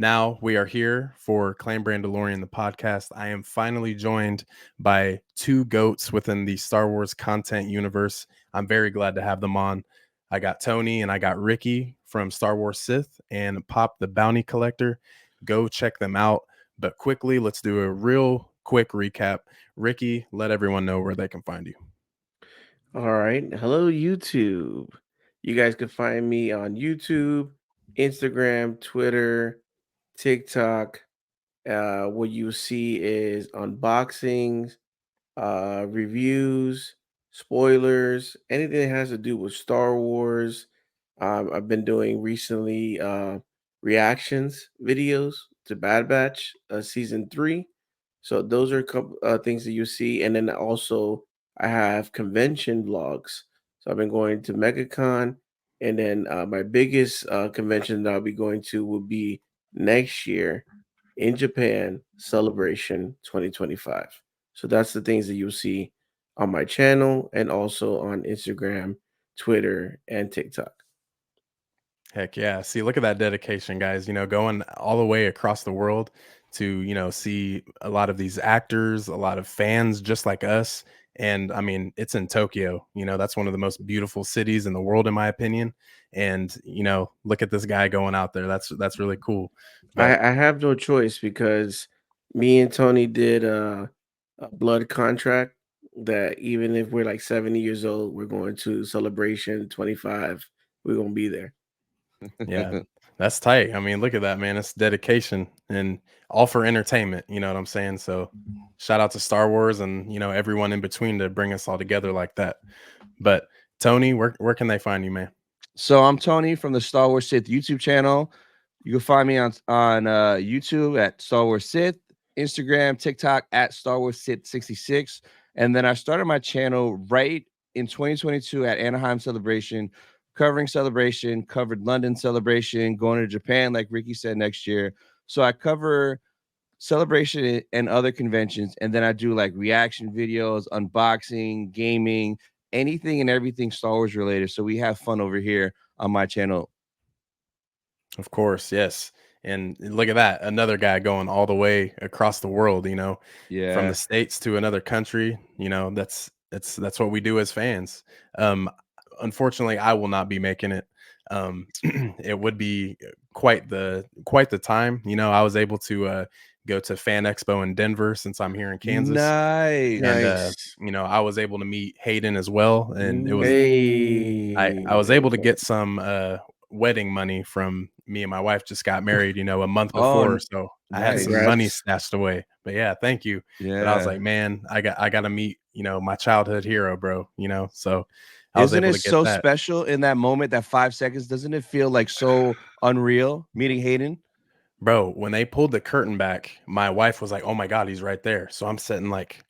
Now we are here for Clan Brandolorian, the podcast. I am finally joined by two goats within the Star Wars content universe. I'm very glad to have them on. I got Tony and I got Ricky from Star Wars Sith and Pop the Bounty Collector. Go check them out. But quickly, let's do a real quick recap. Ricky, let everyone know where they can find you. All right. Hello, YouTube. You guys can find me on YouTube, Instagram, Twitter, TikTok. What you see is unboxings, reviews, spoilers, anything that has to do with Star Wars. I've been doing recently reactions videos to Bad Batch season 3. So those are a couple things that you see, and then also I have convention vlogs. So I've been going to MegaCon, and then my biggest convention that I'll be going to will be next year in Japan, Celebration 2025. So that's the things that you'll see on my channel and also on Instagram, Twitter, and TikTok. Heck yeah. See, look at that dedication, guys. Going all the way across the world to, see a lot of these actors, a lot of fans just like us. And I mean, it's in Tokyo. That's one of the most beautiful cities in the world, in my opinion. And, look at this guy going out there. That's really cool. But I have no choice because me and Tony did a blood contract that even if we're like 70 years old, we're going to Celebration 25. We're going to be there. yeah, that's tight. I mean, look at that, man. It's dedication and all for entertainment. You know what I'm saying? So shout out to Star Wars and, everyone in between to bring us all together like that. But Tony, where can they find you, man? So I'm Tony from the Star Wars Sith YouTube channel. You can find me on YouTube at Star Wars Sith, Instagram, TikTok at Star Wars Sith 66, and then I started my channel right in 2022 at Anaheim Celebration, covering Celebration, covered London Celebration, going to Japan like Ricky said next year. So I cover Celebration and other conventions, and then I do like reaction videos, unboxing, gaming, anything and everything Star Wars related. So we have fun over here on my channel. Of course, yes. And look at that, another guy going all the way across the world, from the Yeah. states to another country. That's what we do as fans. Um, Unfortunately, I will not be making it. It would be quite the time. I was able to go to Fan Expo in Denver since I'm here in Kansas, and Nice. Nice. I was able to meet Hayden as well, and it was I was Hey. able to get some wedding money from me and my wife just got married, a month Oh, before, so I had some nice. money Congrats. stashed away. But yeah, thank you. But I was Yeah. like, man, I got to meet, my childhood hero, bro, so I was Isn't able it to get so that. special in that moment, that 5 seconds? Doesn't it feel like so unreal meeting Hayden? Bro, when they pulled the curtain back, my wife was like, "Oh my god, he's right there." So I'm sitting like,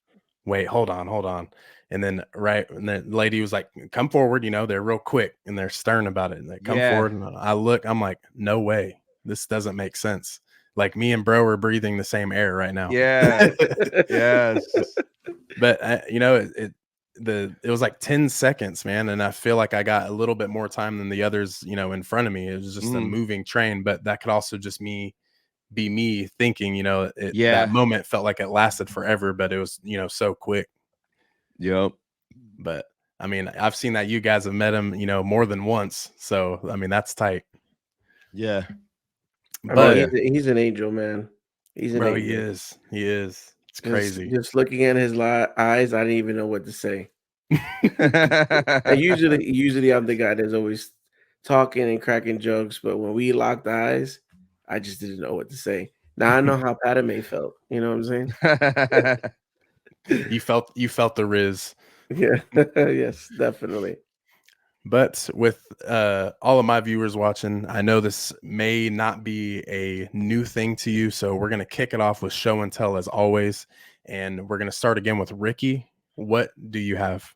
"Wait, hold on, hold on." And the lady was like, "Come forward." They're real quick and they're stern about it. And they come Yeah. forward, and I look. I'm like, "No way, this doesn't make sense." Like me and bro are breathing the same air right now. Yeah. Yes. But it was like 10 seconds, man, and I feel like I got a little bit more time than the others, in front of me. It was just a Mhm. moving train, but that could also just be me thinking, that Yeah. moment felt like it lasted forever, but it was, so quick. Yep. But I mean, I've seen that you guys have met him, more than once. So I mean, that's tight. Yeah. I Oh mean, But yeah. he's an angel, man. He's an bro, he angel. is. He is. It's Just crazy. just looking at his eyes, I didn't even know what to say. And usually I'm the guy that's always talking and cracking jokes, but when we locked eyes, I just didn't know what to say. Now I know how Padme felt. You know what I'm saying? You felt the riz. Yeah. Yes, definitely. But with all of my viewers watching, I know this may not be a new thing to you, so we're gonna kick it off with show and tell as always, and we're gonna start again with Ricky. What do you have?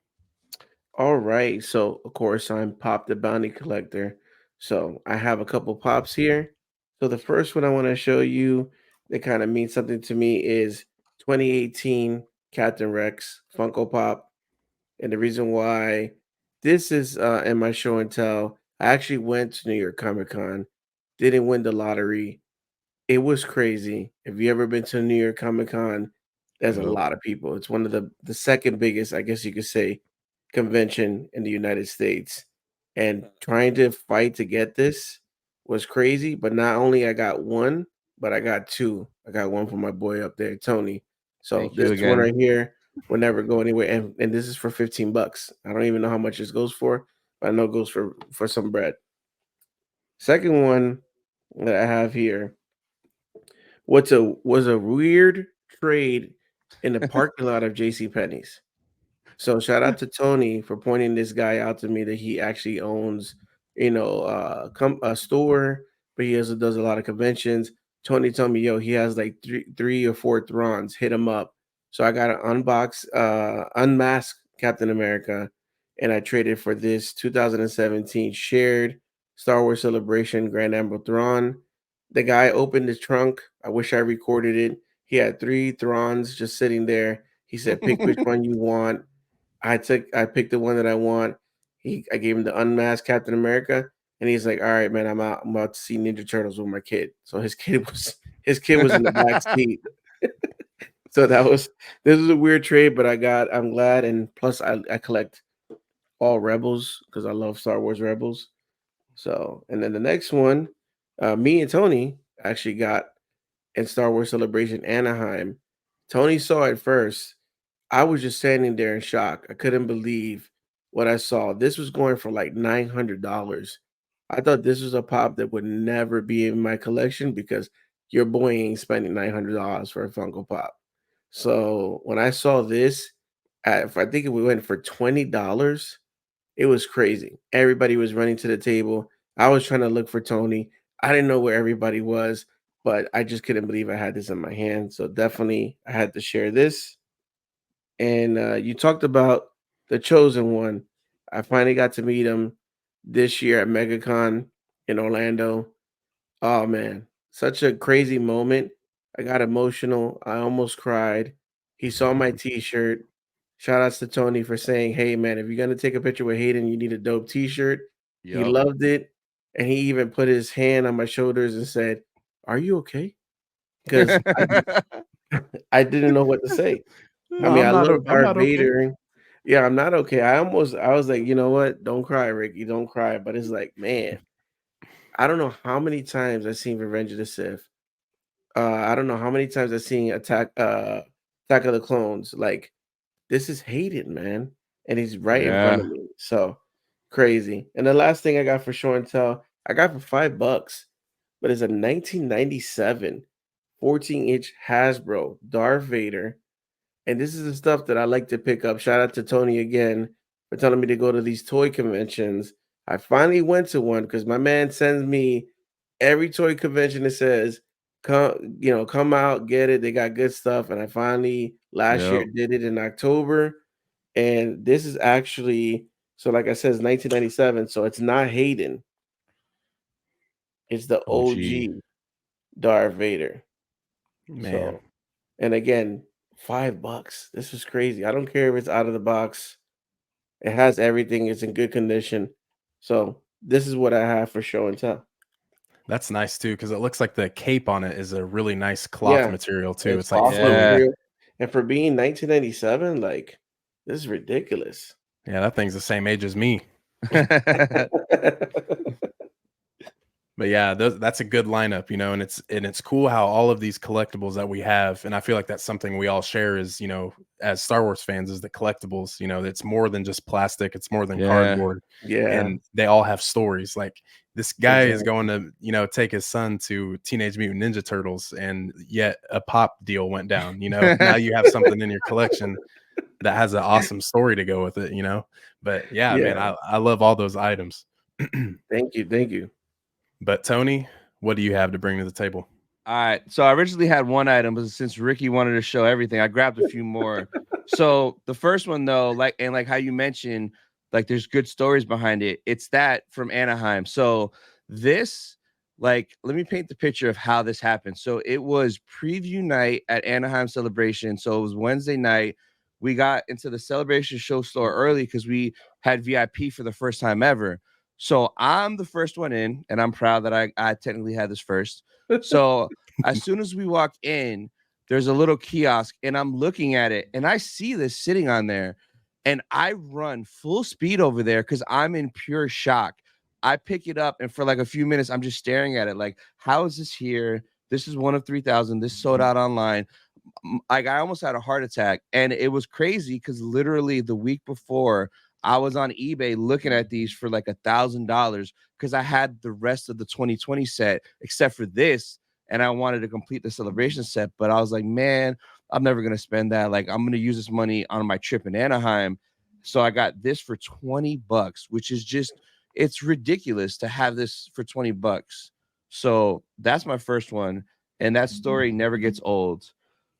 All right. So of course I'm Pop the Bounty Collector. So I have a couple pops here. So the first one I want to show you that kind of means something to me is 2018 Captain Rex Funko Pop. And the reason why this is in my show and tell, I actually went to New York Comic Con, didn't win the lottery. it was crazy. If you ever been to New York Comic Con, there's a Yep. lot of people. It's one of the second biggest, I guess you could say, convention in the United States. And trying to fight to get this was crazy. But not only I got one, but I got two. I got one for my boy up there, Tony. So Thank this you one again. right here will never go anywhere. And this is for $15. I don't even know how much this goes for, but I know it goes for some bread. Second one that I have here was a weird trade in the parking lot of JC Penney's. So shout out to Tony for pointing this guy out to me that he actually owns, a store, but he also does a lot of conventions. Tony told me, yo, he has like three or four Thrawns. Hit him up. So I got an unmasked Captain America, and I traded for this 2017 shared Star Wars Celebration Grand Admiral Thrawn. The guy opened his trunk. I wish I recorded it. He had three Thrawns just sitting there. He said, pick which one you want. I picked the one that I want. I gave him the unmasked Captain America, and he's like, "All right, man, I'm out. I'm about to see Ninja Turtles with my kid." So his kid was in the back seat. So this was a weird trade, but I'm glad, and plus I collect all Rebels because I love Star Wars Rebels. So and then the next one, me and Tony actually got in Star Wars Celebration Anaheim. Tony saw it first. I was just standing there in shock. I couldn't believe what I saw. This was going for like $900. I thought this was a pop that would never be in my collection because your boy ain't spending $900 for a Funko Pop. So when I saw this, I think we went for $20. It was crazy. Everybody was running to the table. I was trying to look for Tony. I didn't know where everybody was, but I just couldn't believe I had this in my hand. So definitely, I had to share this. And you talked about the chosen one. I finally got to meet him this year at MegaCon in Orlando. Oh man, such a crazy moment. I got emotional. I almost cried. He saw my t-shirt. Shout outs to Tony for saying, "Hey man, if you're gonna take a picture with Hayden, you need a dope t-shirt." He Yep. loved it. And he even put his hand on my shoulders and said, "Are you okay?" Because I didn't know what to say. I No, mean, I'm I not. love I'm Darth not okay. Vader. Yeah, I'm not okay. I was like, you know what? Don't cry, Ricky. Don't cry. But it's like, man, I don't know how many times I've seen Revenge of the Sith. I don't know how many times I've seen Attack of the Clones. Like, this is Hayden, man. And he's right in front Yeah. of me. So crazy. And the last thing I got for show and tell, I got for $5, but it's a 1997 14-inch Hasbro Darth Vader, and this is the stuff that I like to pick up. Shout out to Tony again for telling me to go to these toy conventions. I finally went to one because my man sends me every toy convention that says, come out, get it. They got good stuff. And I finally last year Yep. did it in October. And this is actually, so like I said, it's 1997. So it's not Hayden. It's the OG. OG Darth Vader. Man, So, and again, $5. This is crazy. I don't care if it's out of the box. It has everything. It's in good condition. So this is what I have for show and tell. that's nice too because it looks like the cape on it is a really nice cloth Yeah, material too. it's It's like cloth flowy. Yeah. material, and for being 1997, like this is ridiculous. Yeah, that thing's the same age as me. But yeah, that's a good lineup, and it's cool how all of these collectibles that we have, and I feel like that's something we all share is, as Star Wars fans, is the collectibles. It's more than just plastic, it's more than Yeah. cardboard, Yeah, and they all have stories. Like this guy is exactly. going to, take his son to Teenage Mutant Ninja Turtles, and yet a pop deal went down. Now you have something in your collection that has an awesome story to go with it. But yeah, man, Yeah. I love all those items. Thank you. Thank you. But Tony, what do you have to bring to the table? All right. So I originally had one item, but since Ricky wanted to show everything, I grabbed a few more. So the first one, though, like how you mentioned, like there's good stories behind it. It's that from Anaheim. So this, let me paint the picture of how this happened. So it was preview night at Anaheim Celebration. So it was Wednesday night. We got into the Celebration show store early because we had VIP for the first time ever. So I'm the first one in, and I'm proud that I technically had this first. So As soon as we walk in, there's a little kiosk, and I'm looking at it, and I see this sitting on there, and I run full speed over there because I'm in pure shock. I pick it up, and for like a few minutes, I'm just staring at it, like, how is this here? This is one of 3,000. This sold out online. Like, I almost had a heart attack, and it was crazy because literally the week before, I was on eBay looking at these for like $1,000 because I had the rest of the 2020 set except for this, and I wanted to complete the celebration set. But I was like, man, I'm never gonna spend that. Like, I'm gonna use this money on my trip in Anaheim. So I got this for $20, which is just, it's ridiculous to have this for $20. So that's my first one, and that story never gets old.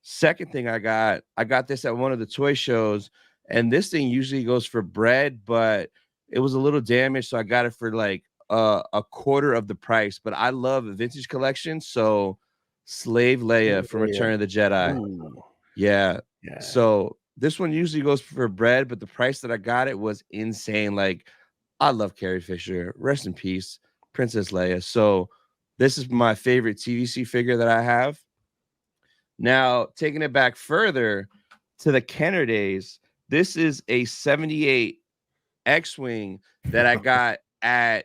Second thing I got this at one of the toy shows, and this thing usually goes for bread, but it was a little damaged, so I got it for like a quarter of the price. But I love vintage collections, so Slave Leia from Return of the Jedi. Ooh. Yeah. Yeah. So this one usually goes for bread, but the price that I got it was insane. Like, I love Carrie Fisher. Rest in peace, Princess Leia. So this is my favorite TVC figure that I have. Now, taking it back further to the Kenner days, this is a 78 X-Wing that I got at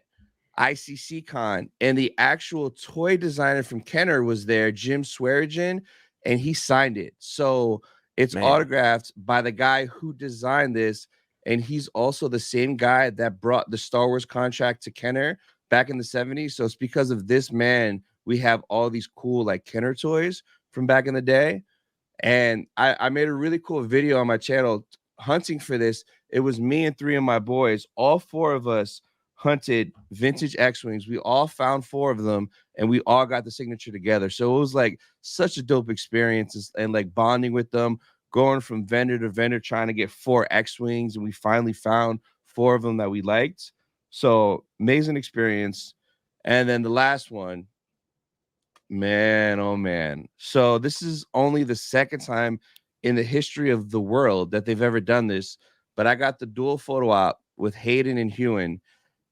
ICC Con, and the actual toy designer from Kenner was there, Jim Swearigan, and he signed it. So it's autographed by the guy who designed this, and he's also the same guy that brought the Star Wars contract to Kenner back in the 70s. So it's because of this man we have all these cool like Kenner toys from back in the day. And I made a really cool video on my channel hunting for this. It was me and 3 of my boys. All 4 of us hunted vintage X-Wings. We all found 4 of them, and we all got the signature together. So it was like such a dope experience, and like bonding with them, going from vendor to vendor, trying to get 4 X-Wings, and we finally found 4 of them that we liked. So amazing experience. And then the last one, man, oh man. So this is only the second time in the history of the world that they've ever done this, but I got the dual photo op with Hayden and Hewen.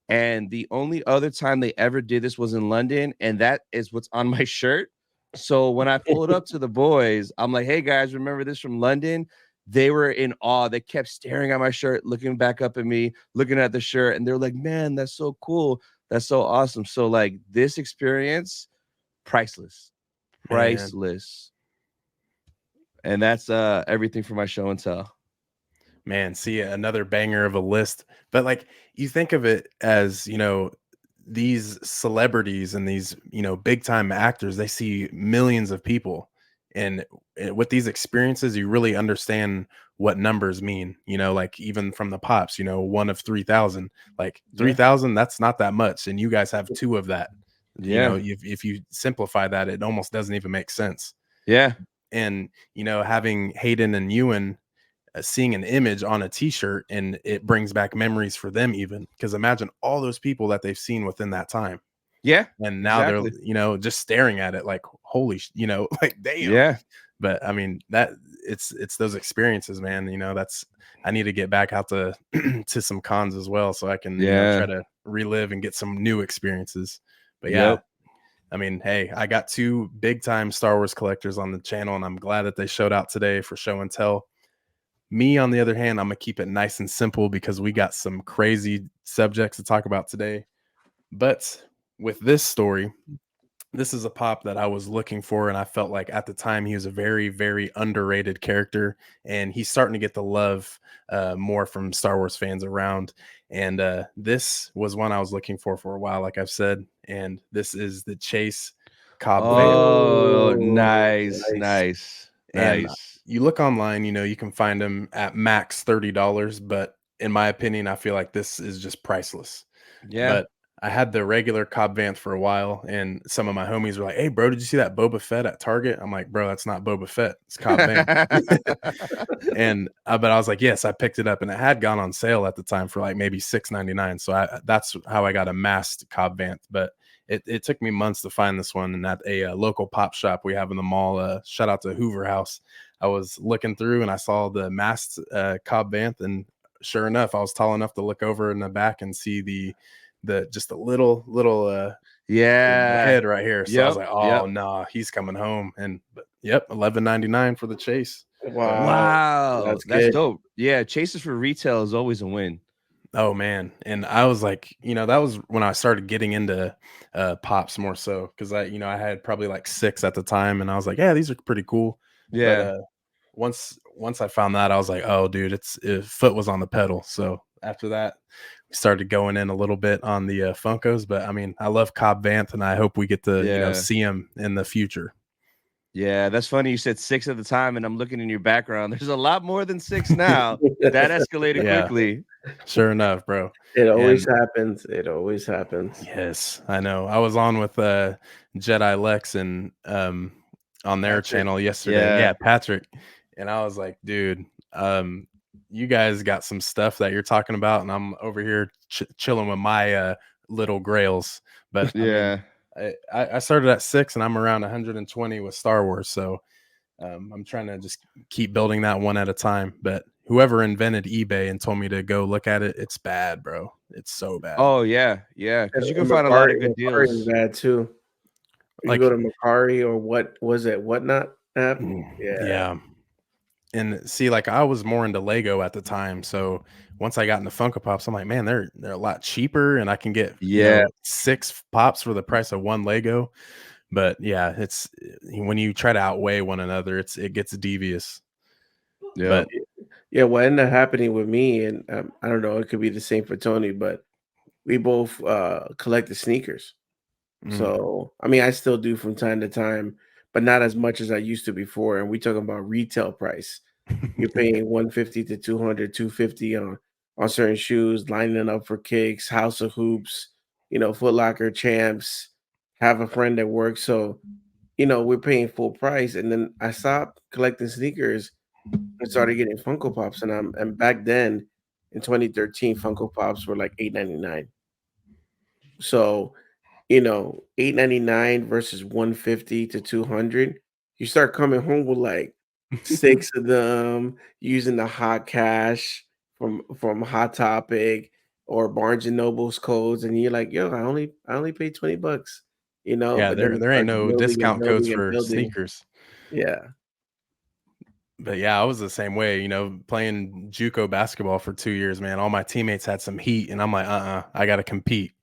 And the only other time they ever did this was in London, and that is what's on my shirt. So when I pulled up to the boys, I'm like, hey guys, remember this from London? They were in awe. They kept staring at my shirt, looking back up at me, looking at the shirt, and they're like, man, that's so cool. That's so awesome. So like this experience, priceless. Priceless. And that's everything for my show and tell. Man, see, another banger of a list. But like, you think of it as, you know, these celebrities and these, you know, big time actors, they see millions of people. And with these experiences, you really understand what numbers mean, you know, like even from the pops, you know, 1 of 3,000, like 3,000, that's not that much. And you guys have 2 of that. You know, if you simplify that, it almost doesn't even make sense. Yeah. And, you know, having Hayden and Ewan, seeing an image on a t-shirt, and it brings back memories for them, even because imagine all those people that they've seen within that time. Yeah. And now they're, you know, just staring at it like, holy, you know, like, damn. Yeah. But I mean, that it's those experiences, man. You know, I need to get back out to to some cons as well, so I can, you know, try to relive and get some new experiences. But yeah, I mean, hey, I got 2 big time Star Wars collectors on the channel, and I'm glad that they showed out today for show and tell. Me, on the other hand, I'm gonna keep it nice and simple because we got some crazy subjects to talk about today. But with this story, this is a pop that I was looking for, and I felt like at the time he was a very, very underrated character, and he's starting to get the love more from Star Wars fans around. And this was one I was looking for a while, like I've said, and this is the Chase Cobb. Oh, nice. And you look online, you know, you can find them at max $30, but in my opinion, I feel like this is just priceless. Yeah. But I had the regular Cobb Vanth for a while, and some of my homies were like, hey, bro, did you see that Boba Fett at Target? I'm like, bro, that's not Boba Fett. It's Cobb Vanth. And but I was like, yes, I picked it up, and it had gone on sale at the time for like maybe $6.99. So that's how I got a masked Cobb Vanth. But it took me months to find this one, and at a local pop shop we have in the mall. Shout out to Hoover House. I was looking through, and I saw the masked Cobb Vanth, and sure enough, I was tall enough to look over in the back and see the just a little Yeah. head right here. So I was Yep. like, oh no, he's coming home. And yep, $11.99 for the chase. Wow. That's good. dope. Yeah. Chases for retail is always a win. Oh man. And I was like, that was when I started getting into pops more so, because I had probably like 6 at the time, and I was like, yeah, these are pretty cool. But Yeah. once I found that, I was like, oh dude, foot was on the pedal. So after that, we started going in a little bit on the Funkos. But I mean, I love Cobb Vanth, and I hope we get to Yeah. see him in the future. Yeah, that's funny. You said 6 at the time, and I'm looking in your background. There's a lot more than 6 now. That escalated Yeah. quickly. Sure enough, bro. It always happens. It always happens. Yes, I know. I was on with Jedi Lex and on their Patrick. channel yesterday. Yeah. Yeah, Patrick. And I was like, dude, you guys got some stuff that you're talking about, and I'm over here chilling with my little grails. But I mean, I started at 6, and I'm around 120 with Star Wars. So I'm trying to just keep building that one at a time. But whoever invented eBay and told me to go look at it, it's bad, bro. It's so bad. Oh yeah, yeah. Because you can And find a lot of Mercari- good Mercari is deals. bad too. You Like, go to Macari or what was it? Whatnot app? yeah. And see, like, I was more into Lego at the time, so once I got into Funko Pops, I'm like, man, they're a lot cheaper, and I can get 6 pops for the price of 1 Lego. But yeah, it's when you try to outweigh one another, it gets devious. Yeah. But yeah, what ended up happening with me, and I don't know, it could be the same for Tony, but we both collected sneakers. So I mean, I still do from time to time, but not as much as I used to before. And we talking about retail price. You're paying 150 to 200, 250 on certain shoes, lining up for kicks, House of Hoops, Foot Locker, Champs, have a friend at work. So, we're paying full price. And then I stopped collecting sneakers and started getting Funko Pops. And back then in 2013, Funko Pops were like $8.99. So, $8.99 versus 150 to 200, you start coming home with like 6 of them using the hot cash from Hot Topic or Barnes and Noble's codes, and you're like, yo, I only paid $20, yeah, but then it there ain't starts no building and discount codes building and for building. sneakers. Yeah. But yeah, I was the same way, playing JUCO basketball for 2 years, man. All my teammates had some heat, and I'm like, I got to compete.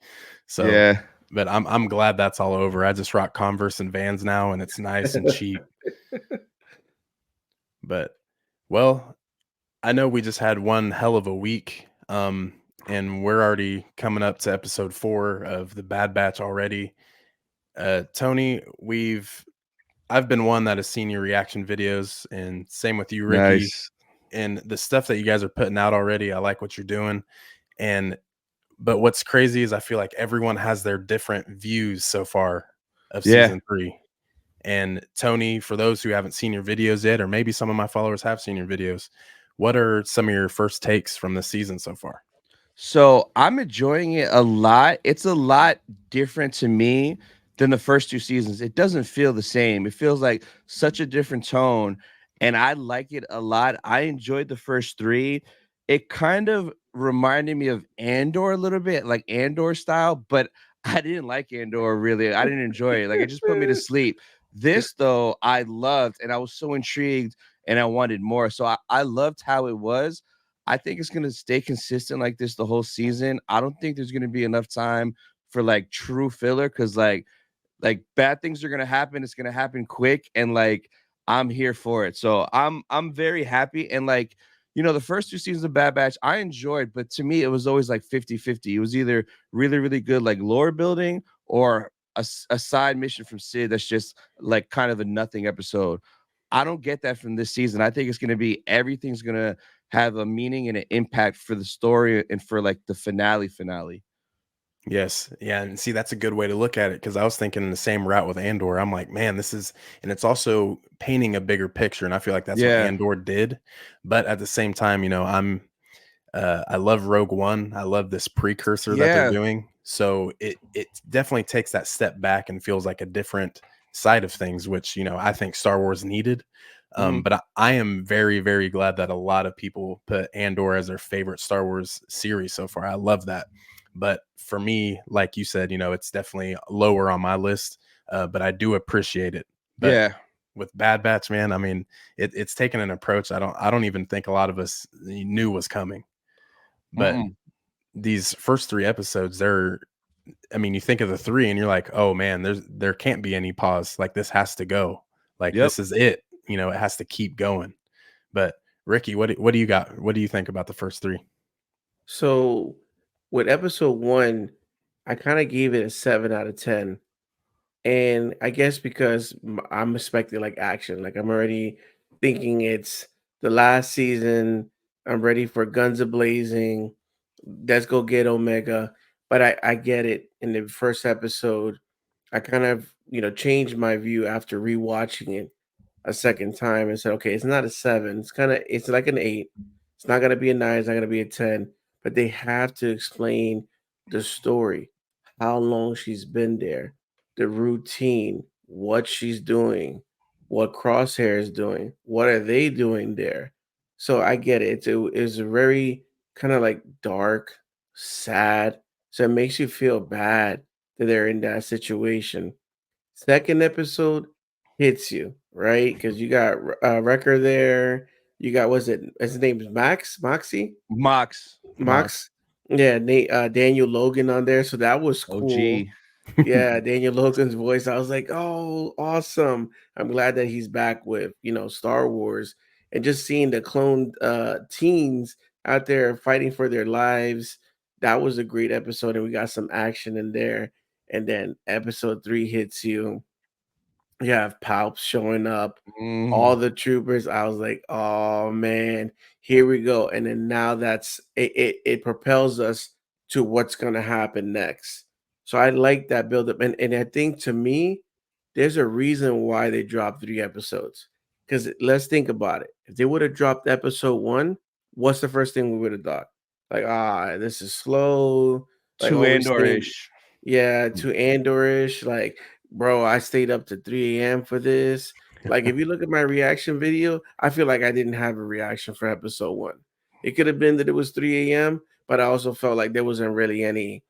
So, but I'm glad that's all over. I just rock Converse and Vans now, and it's nice and cheap. But, well, I know we just had one hell of a week, and we're already coming up to episode 4 of the Bad Batch already. Tony, I've been one that has seen your reaction videos, and same with you, Ricky. Nice. And the stuff that you guys are putting out already, I like what you're doing. But what's crazy is I feel like everyone has their different views so far of season 3. And Tony, for those who haven't seen your videos yet, or maybe some of my followers have seen your videos, what are some of your first takes from the season so far? So I'm enjoying it a lot. It's a lot different to me than the first 2 seasons. It doesn't feel the same. It feels like such a different tone, and I like it a lot. I enjoyed the first 3. It kind of reminded me of Andor a little bit, like Andor style, but I didn't like Andor really. I didn't enjoy it. Like, it just put me to sleep. This though, I loved, and I was so intrigued, and I wanted more. So I loved how it was. I think it's going to stay consistent like this the whole season. I don't think there's going to be enough time for like true filler, because like bad things are going to happen. It's going to happen quick, and like I'm here for it. So I'm very happy. And like, the first 2 seasons of Bad Batch I enjoyed, but to me it was always like 50-50. It was either really, really good like lore building, or a side mission from Sid that's just like kind of a nothing episode. I don't get that from this season. I think it's going to be, everything's going to have a meaning and an impact for the story and for like the finale. Yes. Yeah. And see, that's a good way to look at it, because I was thinking the same route with Andor. I'm like, man, and it's also painting a bigger picture. And I feel like that's what Andor did. But at the same time, I love Rogue One. I love this precursor that they're doing. So it definitely takes that step back and feels like a different side of things, which, I think Star Wars needed. But I am very, very glad that a lot of people put Andor as their favorite Star Wars series so far. I love that. But for me, like you said, it's definitely lower on my list. But I do appreciate it. But Yeah. with Bad Batch, man, I mean, it's taken an approach I don't even think a lot of us knew was coming. But these first 3 episodes, you think of the 3 and you're like, oh man, there can't be any pause. Like, this has to go. Like, Yep. this is it. It has to keep going. But Ricky, what do you got? What do you think about the first 3? So with episode 1, I kind of gave it a 7 out of 10. And I guess because I'm expecting like action, like I'm already thinking it's the last season. I'm ready for guns a blazing. Let's go get Omega. But I get it. In the first episode, I kind of changed my view after rewatching it a second time and said, okay, it's not a 7. It's like an 8. It's not gonna be a 9. It's not gonna be a 10. But they have to explain the story, how long she's been there, the routine, what she's doing, what Crosshair is doing, what are they doing there. So I get it. It's a very kind of like dark, sad. So it makes you feel bad that they're in that situation. Second episode hits you, right? Because you got Wrecker there. You got, was it, his name is Moxie? Mox. Mox? Yeah, Daniel Logan on there. So that was cool. OG. Yeah, Daniel Logan's voice. I was like, oh, awesome. I'm glad that he's back with, Star Wars, and just seeing the clone teens out there fighting for their lives. That was a great episode, and we got some action in there. And then episode 3 hits you. You have Palps showing up, all the troopers. I was like, oh man, here we go. And then now it propels us to what's gonna happen next. So I like that build up. And I think, to me, there's a reason why they dropped 3 episodes. Because let's think about it. If they would have dropped episode 1, what's the first thing we would have thought? Like, this is slow. Like, Too always staying, Andorish. yeah, too Andorish. Like, bro, I stayed up to 3 a.m. for this. Like, if you look at my reaction video, I feel like I didn't have a reaction for episode 1. It could have been that it was 3 a.m., but I also felt like there wasn't really any,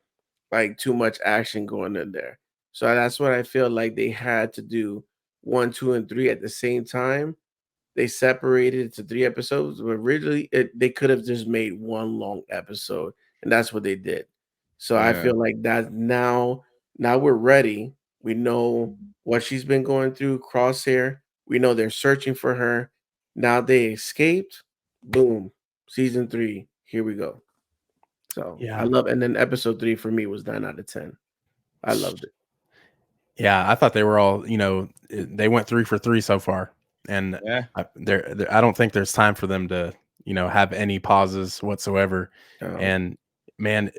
like, too much action going in there. So that's what I feel like they had to do, 1, 2, and 3 at the same time. They separated it to 3 episodes, but originally they could have just made one long episode, and that's what they did. So I Yeah. feel like that now we're ready. We know what she's been going through, Crosshair. We know they're searching for her. Now they escaped. Boom. Season 3. Here we go. So I Yeah. love, and then episode 3 for me was 9 out of 10. I loved it. Yeah, I thought they were all, they went 3 for 3 so far. And Yeah. I don't think there's time for them to, have any pauses whatsoever. Um, And man,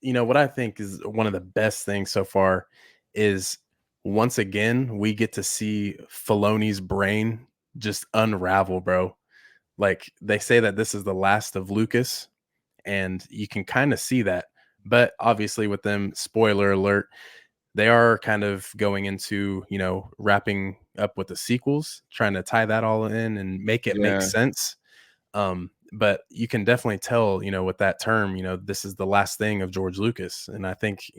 what I think is one of the best things so far is, once again we get to see Filoni's brain just unravel, bro. Like, they say that this is the last of Lucas, and you can kind of see that. But obviously, with them, spoiler alert, they are kind of going into, wrapping up with the sequels, trying to tie that all in and make it make Yeah. sense. But you can definitely tell, with that term, this is the last thing of George Lucas. And I think,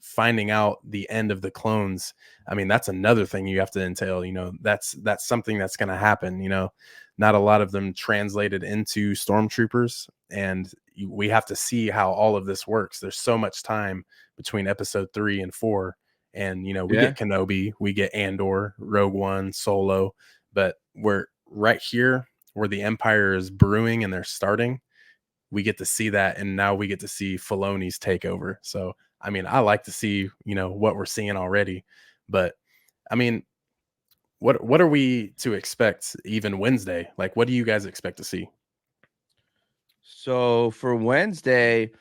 finding out the end of the clones, I mean, that's another thing you have to entail. That's something that's going to happen. Not a lot of them translated into stormtroopers, and we have to see how all of this works. There's so much time between episode 3 and 4, and we Yeah. get Kenobi, we get Andor, Rogue One, Solo, but we're right here where the Empire is brewing and they're starting. We get to see that, and now we get to see Filoni's takeover. So I mean, I like to see what we're seeing already. But I mean, what are we to expect even Wednesday? Like, what do you guys expect to see? So for Wednesday,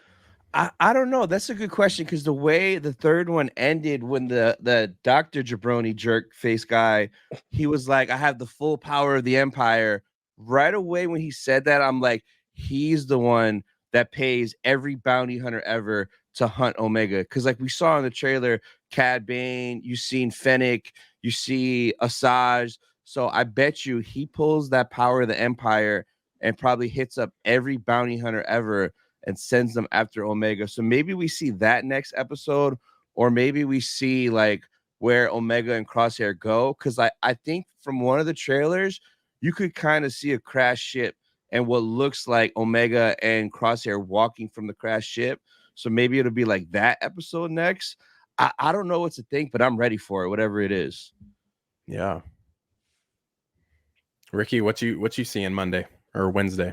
I don't know. That's a good question, because the way the third one ended, when the Dr. Jabroni jerk face guy, he was like, I have the full power of the Empire. Right away when he said that, I'm like, he's the one that pays every bounty hunter ever to hunt Omega. Because like we saw in the trailer, Cad Bane, you seen Fennec, you see Asajj. So I bet you he pulls that power of the Empire and probably hits up every bounty hunter ever and sends them after Omega. So maybe we see that next episode, or maybe we see like where Omega and Crosshair go. Because I think from one of the trailers, you could kind of see a crash ship and what looks like Omega and Crosshair walking from the crash ship. So maybe it'll be like that episode next. I don't know what to think, but I'm ready for it, whatever it is. Yeah. Ricky, what you seeing Monday or Wednesday?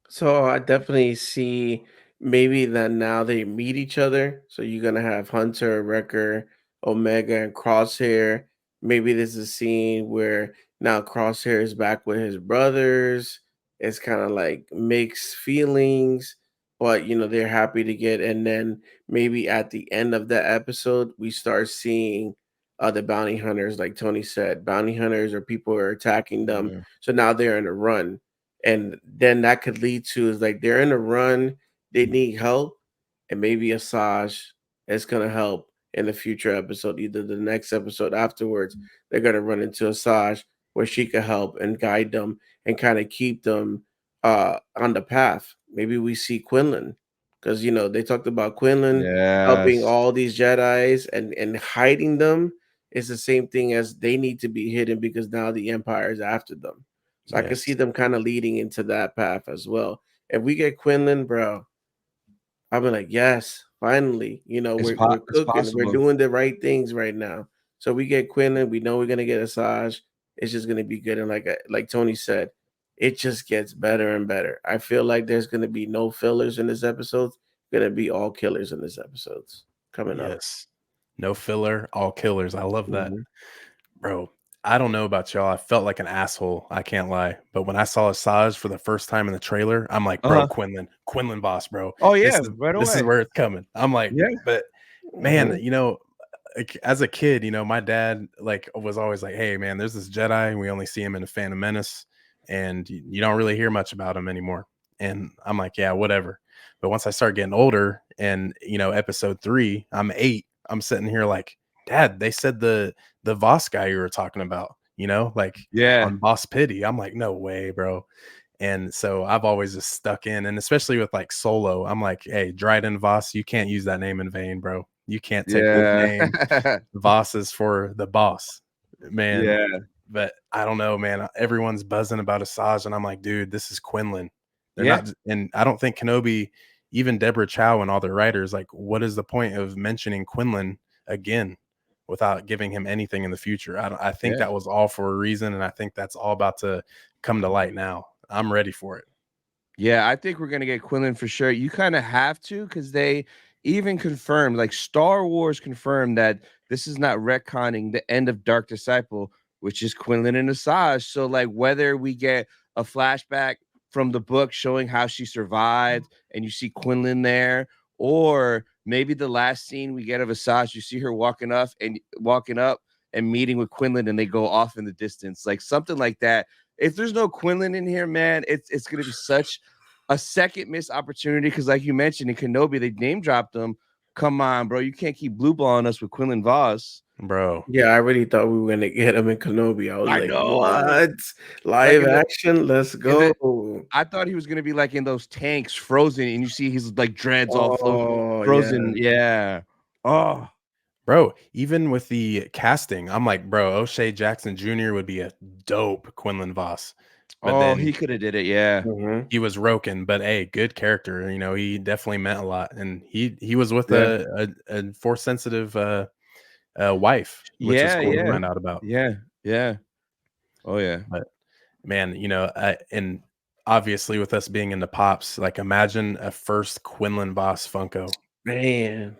So I definitely see maybe that now they meet each other. So you're gonna have Hunter, Wrecker, Omega, and Crosshair. Maybe this is a scene where now Crosshair is back with his brothers. It's kind of like mixed feelings, but they're happy to get. And then maybe at the end of the episode, we start seeing the bounty hunters, like Tony said, bounty hunters or people are attacking them. Yeah. So now they're in a run, and then that could lead to is like they're in a run, they need help, and maybe Asajj is gonna help in the future episode, either the next episode afterwards. They're gonna run into Asajj where she could help and guide them and kind of keep them on the path. Maybe we see Quinlan because they talked about Quinlan helping Yes. all these Jedi's and hiding them is the same thing as they need to be hidden because now the Empire is after them. So I can see Yes. them kind of leading into that path as well. If we get Quinlan, bro, I'll be like, yes, finally. We're It's cooking. We're possible. doing the right things right now. So we get Quinlan. We know we're gonna get Asajj. It's just gonna be good. And like Tony said, it just gets better and better. I feel like there's gonna be no fillers in this episode. Gonna be all killers in this episodes coming up. Yes. No filler, all killers. I love that. Mhm. Bro, I don't know about y'all. I felt like an asshole. I can't lie. But when I saw Asajj for the first time in the trailer, I'm like, bro, Uh-huh. Quinlan boss, bro. Oh This yeah, is right this is away. where it's coming. I'm like, Yeah. but man, Mhm. like, as a kid, my dad like was always like, hey man, there's this Jedi, and we only see him in the Phantom Menace, and you don't really hear much about him anymore. And I'm like, yeah, whatever. But once I start getting older, and episode 3, I'm 8. I'm sitting here like, Dad, they said the Voss guy you were talking about, like Yeah. on Boss Pity. I'm like, no way, bro. And so I've always just stuck in, and especially with like Solo, I'm like, hey, Dryden Voss, you can't use that name in vain, bro. You can't take this Yeah. name. Voss is for the boss, man. Yeah. But I don't know, man. Everyone's buzzing about Asajj, and I'm like, dude, this is Quinlan. They're Yeah. not, and I don't think Kenobi, even Deborah Chow and all the writers, like, what is the point of mentioning Quinlan again without giving him anything in the future? I think Yeah. that was all for a reason, and I think that's all about to come to light now. I'm ready for it. Yeah, I think we're gonna get Quinlan for sure. You kind of have to, because they even confirmed, like Star Wars confirmed that this is not retconning the end of Dark Disciple, which is Quinlan and Asajj. So, like, whether we get a flashback from the book showing how she survived, and you see Quinlan there, or maybe the last scene we get of Asajj, you see her walking up and meeting with Quinlan, and they go off in the distance, like something like that. If there's no Quinlan in here, man, it's gonna be such a second missed opportunity, because, like you mentioned in Kenobi, they name dropped him. Come on, bro, you can't keep blue balling us with Quinlan Voss. Bro. Yeah, I really thought we were gonna get him in Kenobi. I was I like, know, what? like Live action? Let's in the go. I thought he was gonna be like in those tanks, frozen, and you see his like dreads all Oh yeah. frozen. Yeah. Oh, Bro, even with the casting, I'm like, bro, O'Shea Jackson Jr. would be a dope Quinlan Voss. But oh, he then could have did it. Yeah. Mhm. he was Roken, but a good character. He definitely meant a lot, and he was with Yeah. a force sensitive wife, which is Yeah. cool to Yeah. find out about. Yeah. Yeah. Oh yeah. But man, and obviously with us being into pops, like imagine a first Quinlan Voss Funko. Man,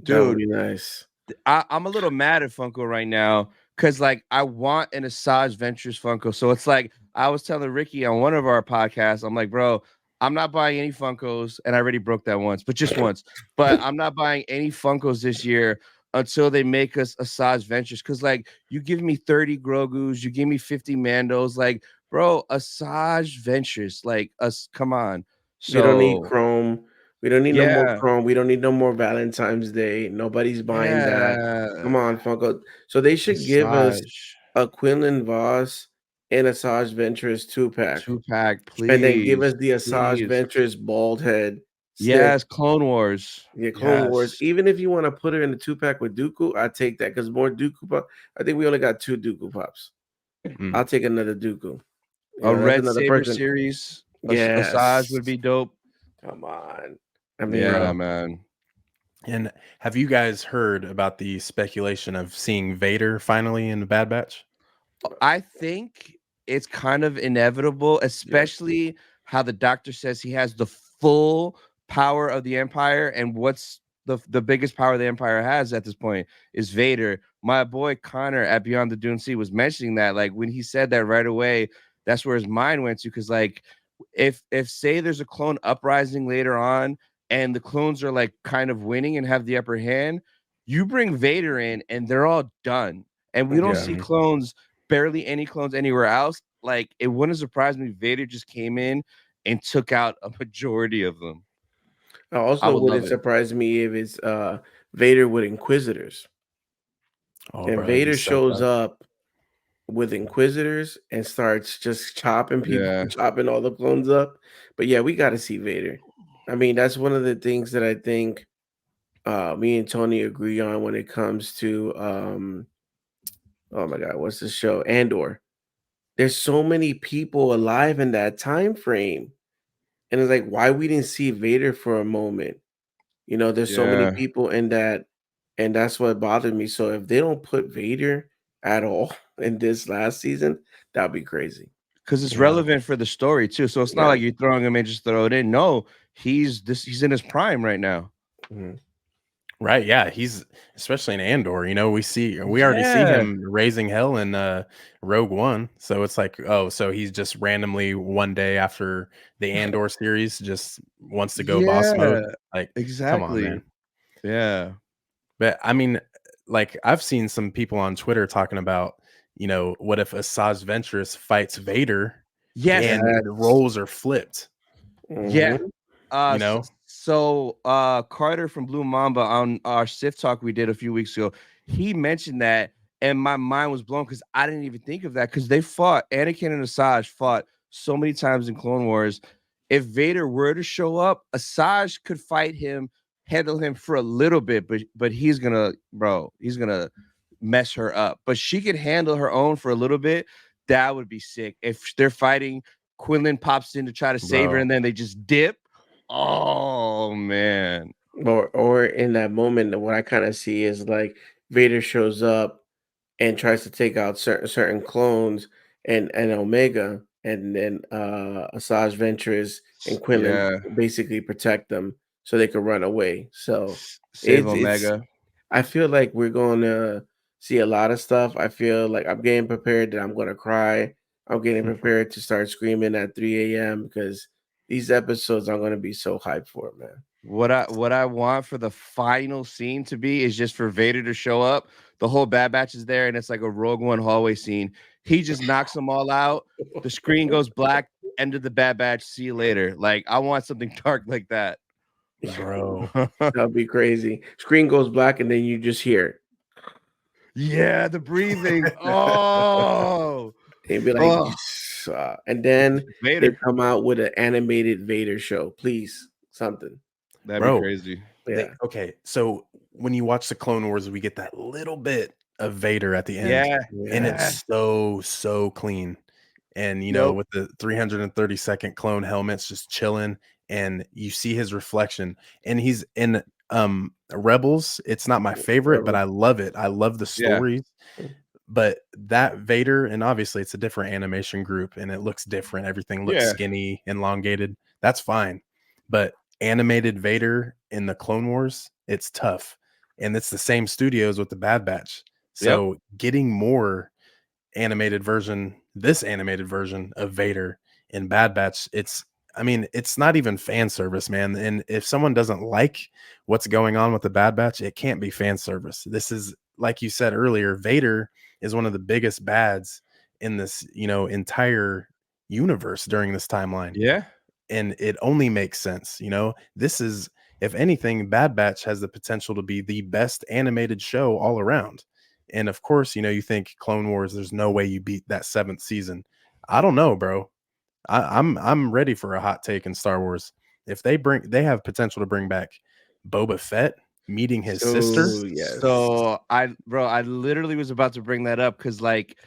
that would Dude, be nice. I'm a little mad at Funko right now, because like I want an Asajj Ventures Funko. So it's like I was telling Ricky on one of our podcasts, I'm like, bro, I'm not buying any Funkos, and I already broke that once, but just once. But I'm not buying any Funkos this year until they make us Asajj Ventures. Because like you give me 30 Grogus, you give me 50 Mandos, like bro, Asajj Ventures, like us, come on. We don't need So Chrome. We don't need no more yeah, Chrome. We don't need no more Valentine's Day. Nobody's buying that. Come yeah, on, Funko. So they should give us Asajj. a Quinlan Voss and Asajj Ventress 2-pack. Two-pack, And then give please, us the Asajj please. Ventress bald head Still, Yes, Clone Wars. yeah, Clone Wars. Yes. Even if you want to put her in a 2-pack with Dooku, I take that because more Dooku pop. I think we only got 2 Dooku pops. Mm. I'll take another Dooku. You A know, that's Red another Saber person. series. Asajj Yes. would be dope. Come on. I Yeah, mean, Bro. man. And have you guys heard about the speculation of seeing Vader finally in the Bad Batch? I think it's kind of inevitable, especially how the doctor says he has the full power of the Empire. And what's the biggest power the Empire has at this point is Vader. My boy Connor at Beyond the Dune Sea was mentioning that, like, when he said that right away, that's where his mind went to. Because, like, if say there's a clone uprising later on and the clones are like kind of winning and have the upper hand, you bring Vader in and they're all done. And we don't yeah. see clones, barely any clones anywhere else. Like, it wouldn't surprise me if Vader just came in and took out a majority of them. I I also would love wouldn't it. surprise me if it's Vader with Inquisitors. Oh, And bro, that'd be Vader so shows tough. up with Inquisitors and starts just chopping people, Yeah. chopping all the clones up. But yeah, we got to see Vader. I mean, that's one of the things that I think me and Tony agree on when it comes to oh my god, what's the show? Andor. There's so many people alive in that time frame. And it's like why we didn't see Vader for a moment. You know, there's so many Yeah. people in that, and that's what bothered me. So if they don't put Vader at all in this last season, that'd be crazy. Because it's Yeah. relevant for the story too. So it's not Yeah. like you're throwing him in just throw it in. No, he's in his prime right now. Mhm. Right, yeah, he's especially in Andor, we already see Yeah. him raising hell in Rogue One. So it's like, oh, so he's just randomly one day after the Andor series just wants to go boss Yeah. mode. Like, come on, man. Exactly. Yeah. But I mean, like I've seen some people on Twitter talking about, what if Asajj Ventress fights Vader Yes. and the Yes. roles are flipped, Yeah. Mhm. you know? Carter from Blue Mamba on our Sith talk we did a few weeks ago, he mentioned that, and my mind was blown because I didn't even think of that because they fought Anakin and Asajj fought so many times in Clone Wars. If Vader were to show up, Asajj could fight him, handle him for a little bit, but he's gonna mess her up. But she could handle her own for a little bit. That would be sick. If they're fighting, Quinlan pops in to try to save her, Bro. and then they just dip. Oh man. Or in that moment, what I kind of see is like Vader shows up and tries to take out certain clones and Omega, and then Asajj Ventress and Quinlan Yeah. basically protect them so they can run away. So Save it's Omega. I feel like we're going to see a lot of stuff. I feel like I'm getting prepared that I'm going to cry. I'm getting prepared to start screaming at 3 a.m. because these episodes I'm going to be so hyped for, man. What I want for the final scene to be is just for Vader to show up. The whole Bad Batch is there, and it's like a Rogue One hallway scene. He just knocks them all out. The screen goes black. End of the Bad Batch. See you later. Like, I want something dark like that. Bro. That'll be crazy. Screen goes black and then you just hear Yeah, the breathing. Oh, and you'll be like, oh, yes. And then they Vader. come out with an animated Vader show. Please, something. That'd be Bro, crazy. Yeah. okay, so when you watch the Clone Wars, we get that little bit of Vader at the end, Yeah, and yeah. Yes. it's so clean. And Yep. with the 332nd clone helmets just chilling, and you see his reflection, and he's in Rebels. It's not my favorite, but I love it. I love the Yeah. stories. But that Vader, and obviously it's a different animation group and it looks different. Everything looks Yeah. skinny, elongated. That's fine. But animated Vader in the Clone Wars, it's tough. And it's the same studios with the Bad Batch. Yep. So getting more this animated version of Vader in Bad Batch, it's not even fan service, man. And if someone doesn't like what's going on with the Bad Batch, it can't be fan service. This is, like you said earlier, Vader is one of the biggest bads in this, entire universe during this timeline. Yeah. And it only makes sense. This is, if anything, Bad Batch has the potential to be the best animated show all around. And of course, you think Clone Wars, there's no way you beat that 7th season. I don't know, bro. I'm ready for a hot take in Star Wars. if they have potential to bring back Boba Fett meeting his sister. Oh yes. So I literally was about to bring that up because like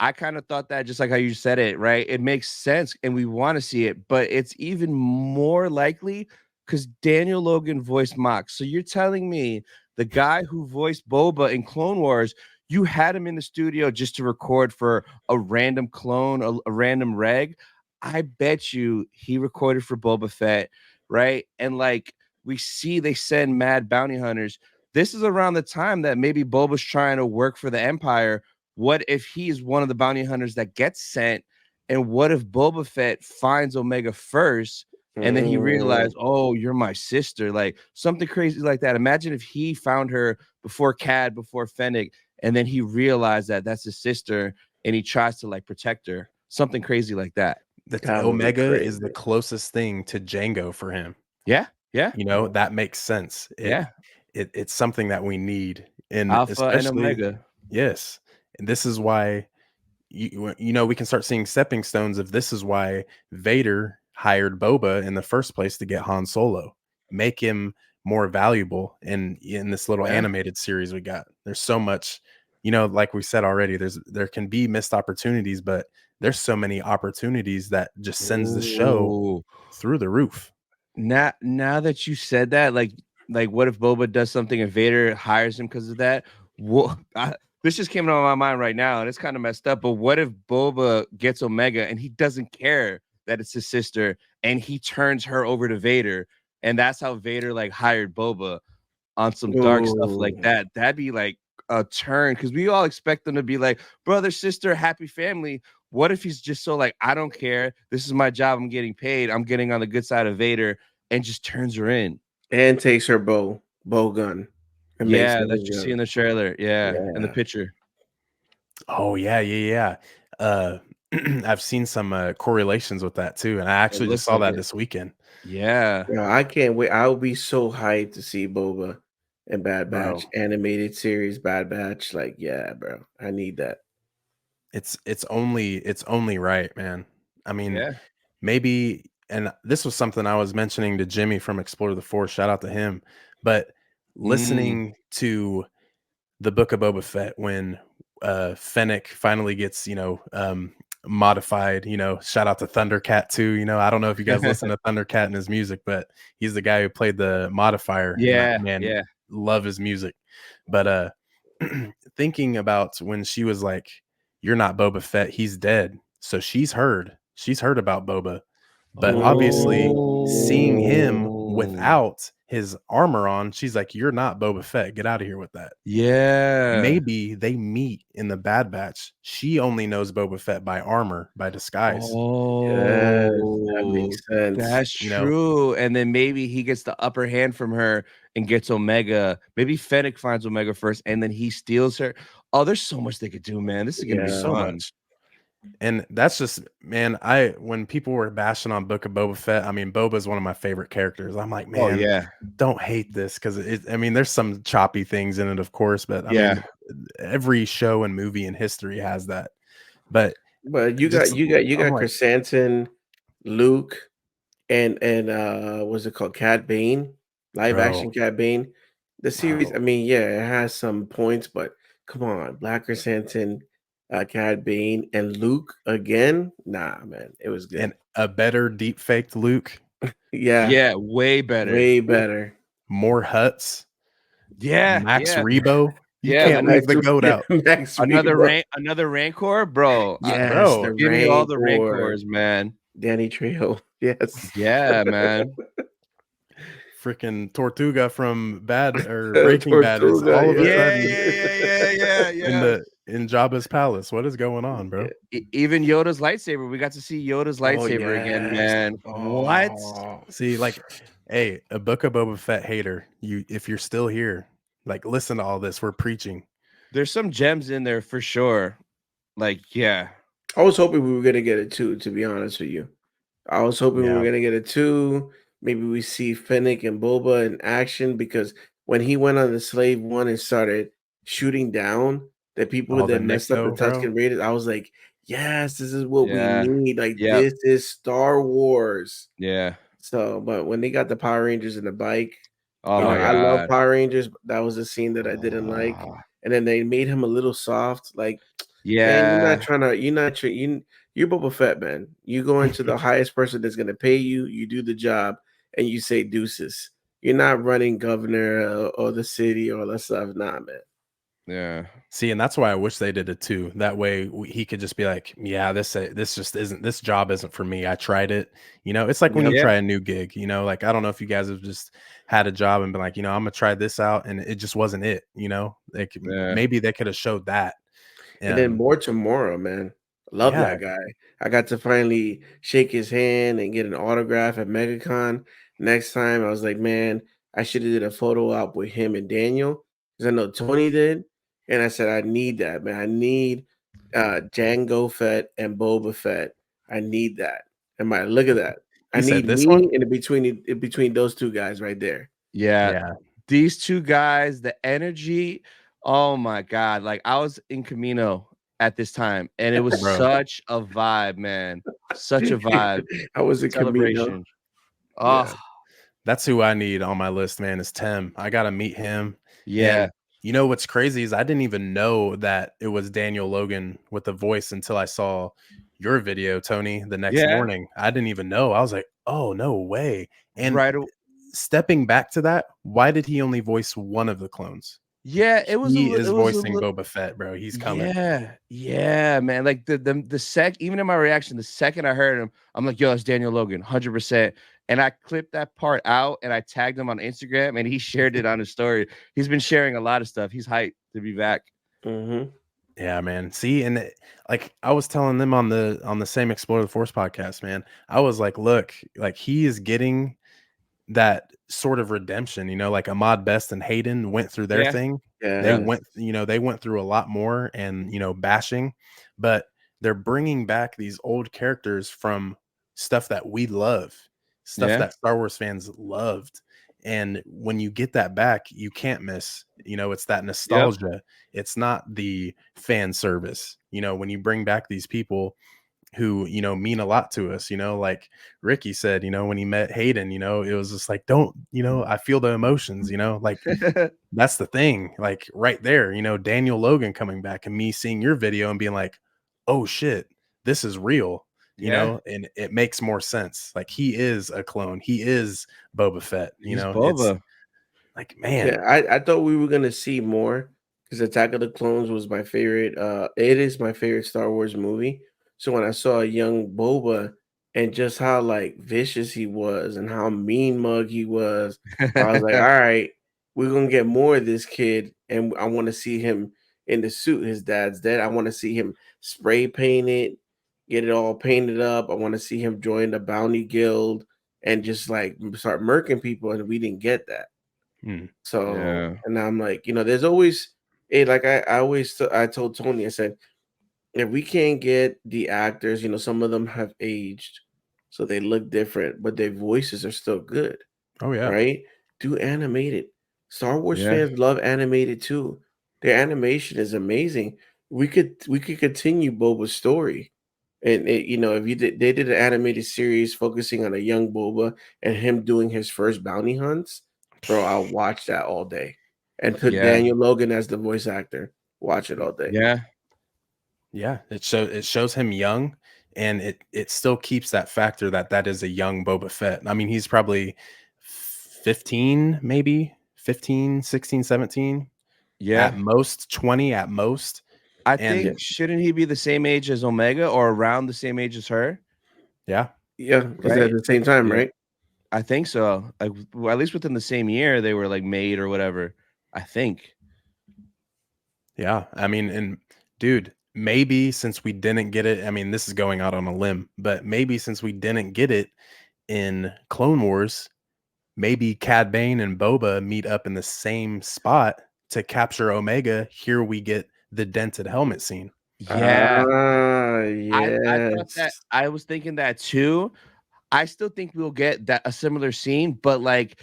I kind of thought that just like how you said it, right? It makes sense and we want to see it, but it's even more likely because Daniel Logan voiced Mox. So you're telling me the guy who voiced Boba in Clone Wars, you had him in the studio just to record for a random clone, a random reg. I bet you he recorded for Boba Fett, right? And like we see they send mad bounty hunters. This is around the time that maybe Boba's trying to work for the Empire. What if he's one of the bounty hunters that gets sent? And what if Boba Fett finds Omega first and then he realized, oh, you're my sister? Like something crazy like that. Imagine if he found her before Cad, before Fennec, and then he realized that that's his sister and he tries to like protect her. Something crazy like that. That would be Omega is the crazy. closest thing to Django for him. Yeah. Yeah. You know, that makes sense. Yeah. It's something that we need, and Alpha and especially Omega. yes, and this is why you know we can start seeing stepping stones of this is why Vader hired Boba in the first place to get Han Solo, make him more valuable in this little Yeah. animated series we got. There's so much, you know, like we said already, there can be missed opportunities, but there's so many opportunities that just sends the show Ooh. through the roof. Now that you said that, like what if Boba does something and Vader hires him because of that? What this just came to my mind right now, and it's kind of messed up. But what if Boba gets Omega and he doesn't care that it's his sister, and he turns her over to Vader, and that's how Vader like hired Boba on some dark stuff like Ooh. that? That'd be like a turn because we all expect them to be like brother, sister, happy family. What if he's just so like, I don't care. This is my job. I'm getting paid. I'm getting on the good side of Vader and just turns her in. And takes her bow gun and makes Yeah, it that his you see gun. in the trailer. Yeah, in the Yeah. picture. Oh yeah. I've seen some correlations with that too, and I It actually just looks saw like that it. this weekend, Yeah, Yeah, I can't wait. I'll be so hyped to see Boba and Bad Batch bro. animated series. Bad Batch, like yeah, bro, I need that. It's only right, man. I mean, yeah. maybe, and this was something I was mentioning to Jimmy from Explore the Force. Shout out to him. But Mm. listening to the Book of Boba Fett when Fennec finally gets, modified, shout out to Thundercat too. I don't know if you guys listen to Thundercat and his music, but he's the guy who played the modifier, and Yeah, man, yeah. love his music. But thinking about when she was like, "You're not Boba Fett, he's dead." So she's heard about Boba, but obviously seeing him Oh, without his armor on, she's like, "You're not Boba Fett. Get out of here with that." yeah. Maybe they meet in the Bad Batch. She only knows Boba Fett by armor, by disguise. Yes, that Oh, makes sense. that's You know, true. And then maybe he gets the upper hand from her and gets Omega. Maybe Fennec finds Omega first and then he steals her. Oh, there's so much they could do, man. This is gonna be Yeah, so fun. much. And that's just, man, when people were bashing on Book of Boba Fett, I mean, Boba's one of my favorite characters. I'm like, Oh, man, yeah. don't hate this because I mean, there's some choppy things in it, of course, but I Yeah. mean, every show and movie in history has that. But but you got just, I'm like, Chrysanthemum, Luke, and what's it called? Cat Bane, live bro, action Cat Bane. The series, I bro, mean, yeah, it has some points, but come on, Black Chrysanthemum, Cat Bane, and Luke again. Nah, man, it was good. and a better deep faked Luke, Yeah, Yeah, way better. way better. more Huts, Yeah, Max yeah, Rebo. You yeah. can't leave Max, the goat out, Max Rebo. Another Rancor, bro. Yes, bro. the Give me all the Rancor, Rancors, man. Danny Trejo. Yes. Yeah, man. Freaking Tortuga from Bad or Breaking Bad is Tortuga, all of a Yeah, sudden yeah, yeah, yeah, yeah, in yeah. in Jabba's palace. What is going on, bro? Even Yoda's lightsaber. We got to see Yoda's Oh lightsaber again, yes. man. What? Oh. See, like, hey, a Book of Boba Fett hater, if you're still here, like, listen to all this. We're preaching. There's some gems in there for sure. Like, yeah. I was hoping we were gonna get it too, to be honest with you. I was hoping we were Yeah, gonna get it too. Maybe we see Fennec and Boba in action because when he went on the slave one and started shooting down the people all the that messed up the Nikto, bro. Tusken Raiders, I was like, yes, this is what we Yeah. need. Like Yep. this is Star Wars. Yeah. So, but when they got the Power Rangers and the bike, Oh my I love god. Power Rangers. But that was a scene that I didn't like. Ah, And then they made him a little soft. Like, man, you're not yeah. trying to. You're not. You're Boba Fett, man. You go into the highest person that's gonna pay you. You do the job, and you say deuces. You're not running governor or the city or all that stuff. Nah, man. Yeah. See, and that's why I wish they did it too. That way he could just be like, "Yeah, this just isn't this job isn't for me. I tried it." You know, it's like when you Yep. Yeah. try a new gig. You know, like I don't know if you guys have just had a job and been like, I'm gonna try this out, and it just wasn't it. You know, like Yeah. maybe they could have showed that. And then Um, more tomorrow, man. Love yeah, that guy. I got to finally shake his hand and get an autograph at MegaCon. Next time, I was like, man, I should have did a photo op with him and Daniel because I know Tony did, and I said I need that, man. I need Jango Fett and Boba Fett. I need that. And my look at that. I you said need this one. me in between those two guys right there. Yeah. Yeah, These two guys, the energy. Oh my god. Like I was in Camino at this time, and it was bro. such a vibe, man. Such a vibe. I was a Camino. Celebration. Oh, Yeah. That's who I need on my list, man, is Tim. I gotta meet him. yeah. And you know what's crazy is I didn't even know that it was Daniel Logan with the voice until I saw your video, Tony, the next Yeah. morning. I didn't even know. I was like, oh, no way. And Right. stepping back to that, why did he only voice one of the clones? Yeah, it was a He is it was a voicing Boba Fett, bro. He's coming. yeah, man. Like even in my reaction, the second I heard him, I'm like, yo, it's Daniel Logan, 100%. And I clipped that part out and I tagged him on Instagram and he shared it on his story. He's been sharing a lot of stuff. He's hyped to be back. Mm-hmm. Yeah, man. See, and like I was telling them on the same Explore the Force podcast, man. I was like, look, like he is getting that sort of redemption, like Ahmad Best and Hayden went through their Yeah. thing. They Yeah. Yes. went through a lot more and, bashing, but they're bringing back these old characters from stuff that we love, stuff Yeah. that Star Wars fans loved. And when you get that back, you can't miss, it's that Yep. nostalgia. It's not the fan service. When you bring back these people who mean a lot to us, like Ricky said, when he met Hayden, it was just like, don't, I feel the emotions, like that's the thing, like right there, Daniel Logan coming back and me seeing your video and being like, oh shit, this is real, Yeah. and it makes more sense. Like he is a clone, he is Boba Fett, He's it's Boba. like, Yeah, man. I thought we were gonna see more because Attack of the Clones was my favorite. It is my favorite Star Wars movie. So when I saw a young Boba and just how like vicious he was and how mean mug he was, I was like, all right, we're gonna get more of this kid, and I want to see him in the suit his dad's dead. I want to see him spray paint it, get it all painted up. I want to see him join the bounty guild and just like start murking people, and we didn't get that. Hmm. So, Yeah. and I'm like, there's always like I always I told Tony, I said, if we can't get the actors, some of them have aged, so they look different, but their voices are still good, Oh yeah. right? Do animated. Star Wars Yeah. fans love animated too. Their animation is amazing. We could continue Boba's story. And if they did an animated series focusing on a young Boba and him doing his first bounty hunts, bro, I'll watch that all day. And put Yeah. Daniel Logan as the voice actor. Watch it all day. Yeah. Yeah, it shows him young, and it still keeps that factor that is a young Boba Fett. I mean, he's probably 15, maybe 15, 16, 17, Yeah. at most 20 at most. I And Yeah, think shouldn't he be the same age as Omega or around the same age as her? yeah, yeah, because they're at Right? the same time, Yeah. right? I think so. Like well, at least within the same year they were like made or whatever. I think. yeah. I mean, and dude, maybe since we didn't get it, I mean, this is going out on a limb, but maybe since we didn't get it in Clone Wars, maybe Cad Bane and Boba meet up in the same spot to capture Omega. Here we get the dented helmet scene. Yeah. Ah, I thought that yes. I was thinking that too. I still think we'll get that a similar scene, but like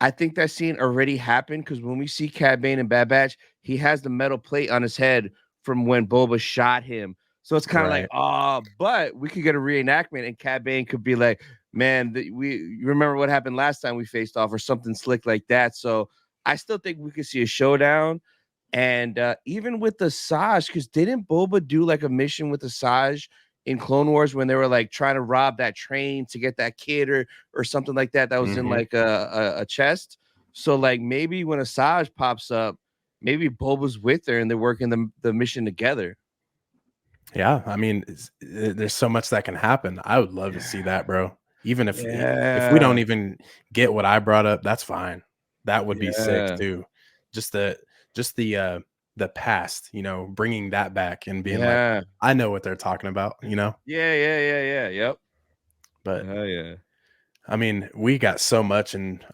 I think that scene already happened because when we see Cad Bane and Bad Batch, he has the metal plate on his head from when Boba shot him. So it's kind of like, Right. but we could get a reenactment and Cad Bane could be like, man, you remember what happened last time we faced off or something slick like that. So I still think we could see a showdown. And even with the Saj, because didn't Boba do like a mission with the Saj in Clone Wars when they were like trying to rob that train to get that kid or something like that was in like a chest? So like maybe when a Saj pops up, maybe Boba's with her and they're working the mission together. Yeah, I mean, there's so much that can happen. I would love to see that, bro. Even if we don't Yeah. even get what I brought up, that's fine. That would be sick Yeah. too. Just the just the past, you know, bringing that back and being like, Yeah. I know what they're talking about, you know. Yeah. Yep. But Oh yeah. I mean, we got so much, and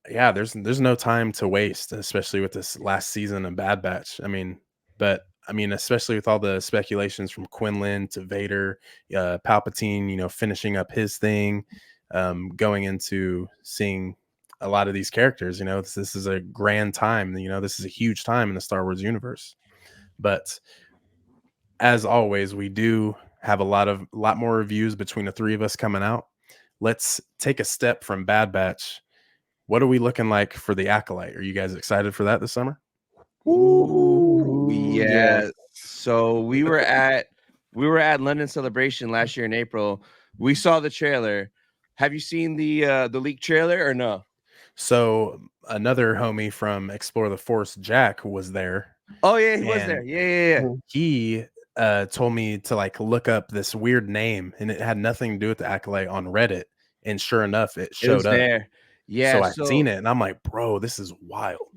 yeah, there's no time to waste, especially with this last season of Bad Batch. I mean, but I mean, especially with all the speculations from Quinlan to Vader, Palpatine, you know, finishing up his thing, going into seeing a lot of these characters. You know, this is a grand time. You know, this is a huge time in the Star Wars universe. But as always, we do have a lot more reviews between the three of us coming out. Let's take a step from Bad Batch. What are we looking like for the Acolyte? Are you guys excited for that this summer? Ooh, yeah. Yes. So we were at London Celebration last year in April. We saw the trailer. Have you seen the leaked trailer or no? So another homie from Explore the Force, Jack, was there, Oh yeah, he was there. and Yeah. Mhm. he told me to like look up this weird name, and it had nothing to do with the Acolyte on Reddit. And sure enough, it It was showed up. there. Yeah, So I seen so it, and I'm like, bro, this is wild.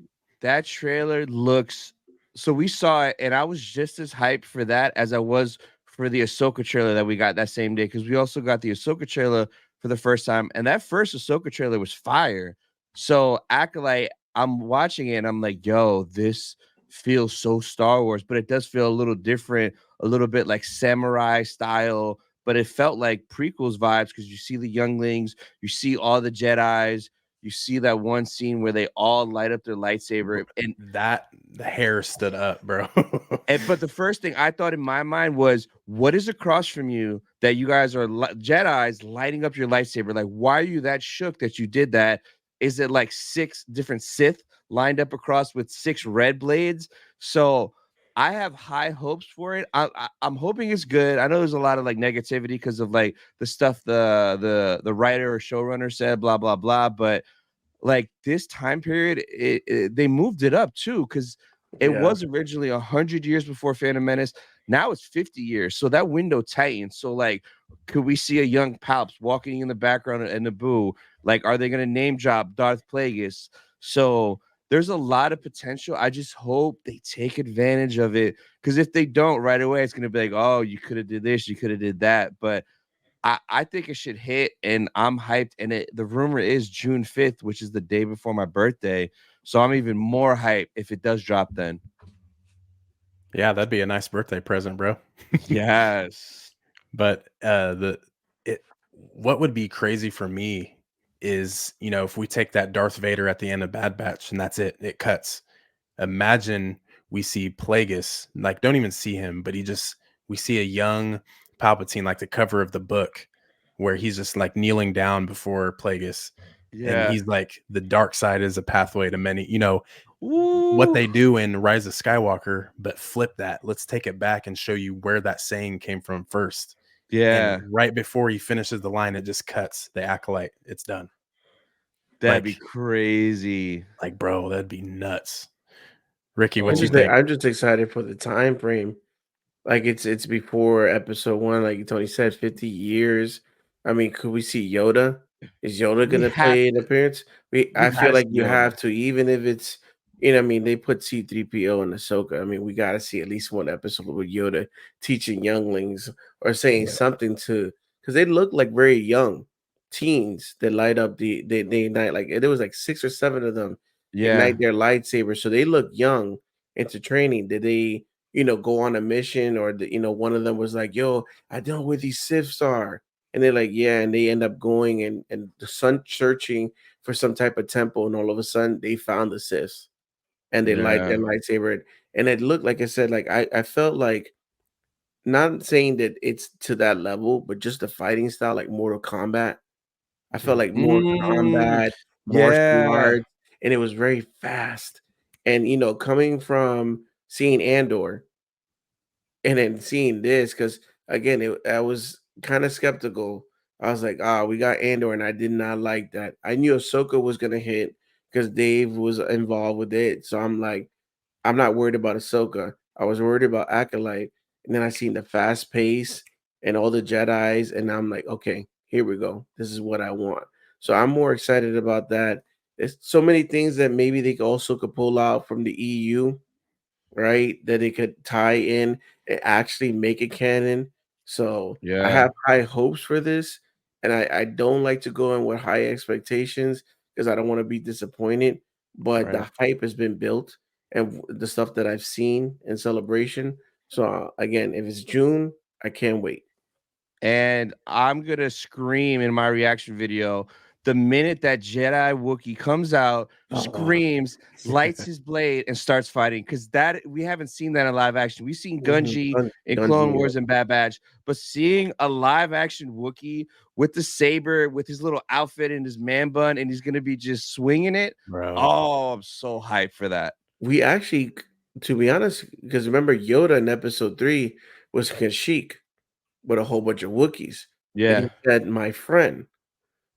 that trailer looks so we saw it, and I was just as hyped for that as I was for the Ahsoka trailer that we got that same day, because we also got the Ahsoka trailer for the first time, and that first Ahsoka trailer was fire. So Acolyte, I'm watching it and I'm like, yo, this feels so Star Wars, but it does feel a little different, a little bit like samurai style, but it felt like prequels vibes because you see the younglings, you see all the Jedis, you see that one scene where they all light up their lightsaber, That the hair stood up, bro. but the first thing I thought in my mind was, what is across from you that you guys are Jedi's lighting up your lightsaber? Like, why are you that shook that you did that? Is it like 6 different Sith lined up across with 6 red blades? So I have high hopes for it. I'm hoping it's good. I know there's a lot of like negativity because of like the stuff the writer or showrunner said, blah blah blah. But like this time period, they moved it up too, because it Yeah. was originally 100 years before Phantom Menace. Now it's 50 years, so that window tightens. So like, could we see a young Palps walking in the background in Naboo? Like, are they going to name drop Darth Plagueis? So there's a lot of potential. I just hope they take advantage of it, because if they don't right away, it's going to be like, oh, you could have did this, you could have did that. But I think it should hit, and I'm hyped. And the rumor is June 5th, which is the day before my birthday. So I'm even more hyped if it does drop then. Yeah, that'd be a nice birthday present, bro. Yes. But what would be crazy for me is, you know, if we take that Darth Vader at the end of Bad Batch and that's it, it cuts. Imagine we see Plagueis, like don't even see him, but we see a young Palpatine, like the cover of the book, where he's just like kneeling down before Plagueis, and Yeah. he's like, the dark side is a pathway to many, you know, what Ooh. they do in Rise of Skywalker, but flip that. Let's take it back and show you where that saying came from first. And Yeah. right before he finishes the line, it just cuts the Acolyte. It's done. That'd be Like, crazy. bro, that'd be nuts. Ricky, Oh what you my. think? I'm just excited for the time frame. Like it's before episode one, like Tony said, 50 years. I mean, could we see Yoda? Is Yoda We gonna have play an appearance? we I feel gotta like see you Yoda. have to, even if it's I mean, they put C3PO in Ahsoka. I mean, we gotta see at least one episode with Yoda teaching younglings or saying Yeah. something to, because they look like very young teens that light up they ignite, like there was like 6 or 7 of them Yeah. ignite their lightsabers. So they look young into training. Did they go on a mission, or one of them was like, "Yo, I know where these Siths are," and they're like, "Yeah," and they end up going and the sun searching for some type of temple, and all of a sudden they found the Siths and they light Yeah. their lightsaber, and it looked like I said, like I felt like, not saying that it's to that level, but just the fighting style, like Mortal Kombat. I felt like more Mm, combat, martial yeah. arts, and it was very fast. And coming from seeing Andor and then seeing this, because again, I was kind of skeptical. I was like, we got Andor, and I did not like that. I knew Ahsoka was gonna hit because Dave was involved with it. So I'm like, I'm not worried about Ahsoka. I was worried about Acolyte. And then I seen the fast pace and all the Jedis, and I'm like, okay, here we go. This is what I want. So I'm more excited about that. There's so many things that maybe they also could pull out from the EU, right? That they could tie in and actually make it canon. So I Yeah. have high hopes for this, and I don't like to go in with high expectations because I don't want to be disappointed. But Right. the hype has been built, and the stuff that I've seen in celebration. So again, if it's June, I can't wait. And I'm gonna scream in my reaction video the minute that Jedi Wookiee comes out, Oh, screams, lights his blade, and starts fighting. Because that we haven't seen that in live action. We've seen Gunji in Clone Gunji, Wars and Bad Batch, but seeing a live action Wookiee with the saber, with his little outfit and his man bun, and he's gonna be just swinging it. Bro. Oh, I'm so hyped for that. we actually, to be honest, because remember Yoda in Episode 3 was Kashyyyk with a whole bunch of Wookiees, and he Yeah. said, "My friend."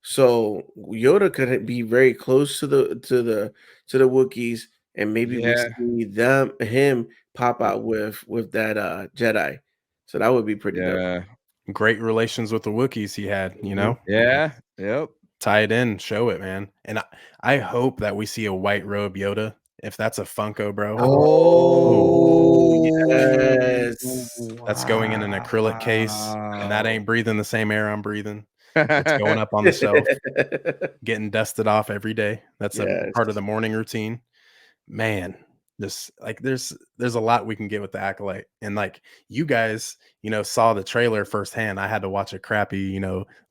So Yoda could be very close to the Wookiees, and maybe we Yeah. see him pop out with that Jedi. So that would be pretty dope. Yeah. Great relations with the Wookiees he had, Mhm. Yeah. Yep. tie it in, show it, man. And I hope that we see a white robe Yoda. If that's a Funko, bro, ooh, Oh Oh, yes. that's going in an acrylic case, and that wow. ain't breathing the same air I'm breathing. It's going up on the shelf, getting dusted off every day. That's a part of Yes. the morning routine. Man, this like there's a lot we can get with the Acolyte. And like you guys, saw the trailer firsthand. I had to watch a crappy,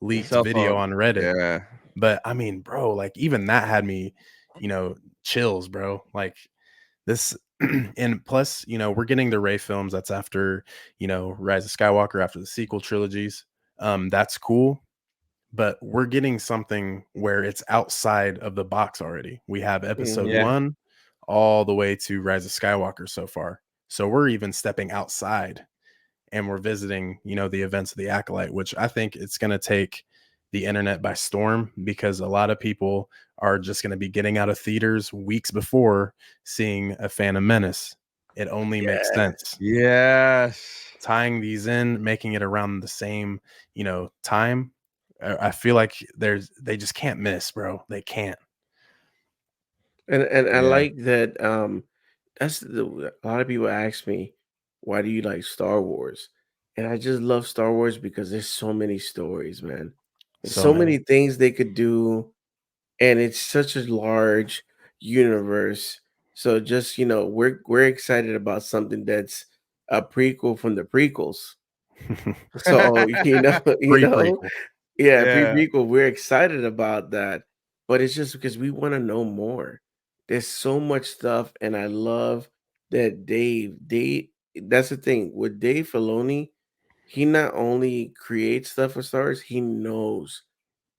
leaked Cell video phone. on Reddit. Yeah. But I mean, bro, like even that had me, chills, bro. Like this and plus, we're getting the Ray films that's after, Rise of Skywalker, after the sequel trilogies. That's cool, but we're getting something where it's outside of the box already. We have episode Mhm. Yeah. 1 all the way to Rise of Skywalker so far. So we're even stepping outside and we're visiting, the events of the Acolyte, which I think it's going to take the internet by storm because a lot of people are just going to be getting out of theaters weeks before seeing a Phantom Menace. It only makes Yeah. sense. Yes. Tying these in, making it around the same, time. I feel like they just can't miss, bro. They can't. And I Yeah. like that. A lot of people ask me, why do you like Star Wars? And I just love Star Wars because there's so many stories, man. There's So so many. many things they could do, and it's such a large universe. So just we're excited about something that's a prequel from the prequels. So Pre-prequel. yeah, Yeah. prequel. We're excited about that, but it's just because we want to know more. There's so much stuff, and I love that Dave. That's the thing with Dave Filoni. He not only creates stuff for stars, he knows.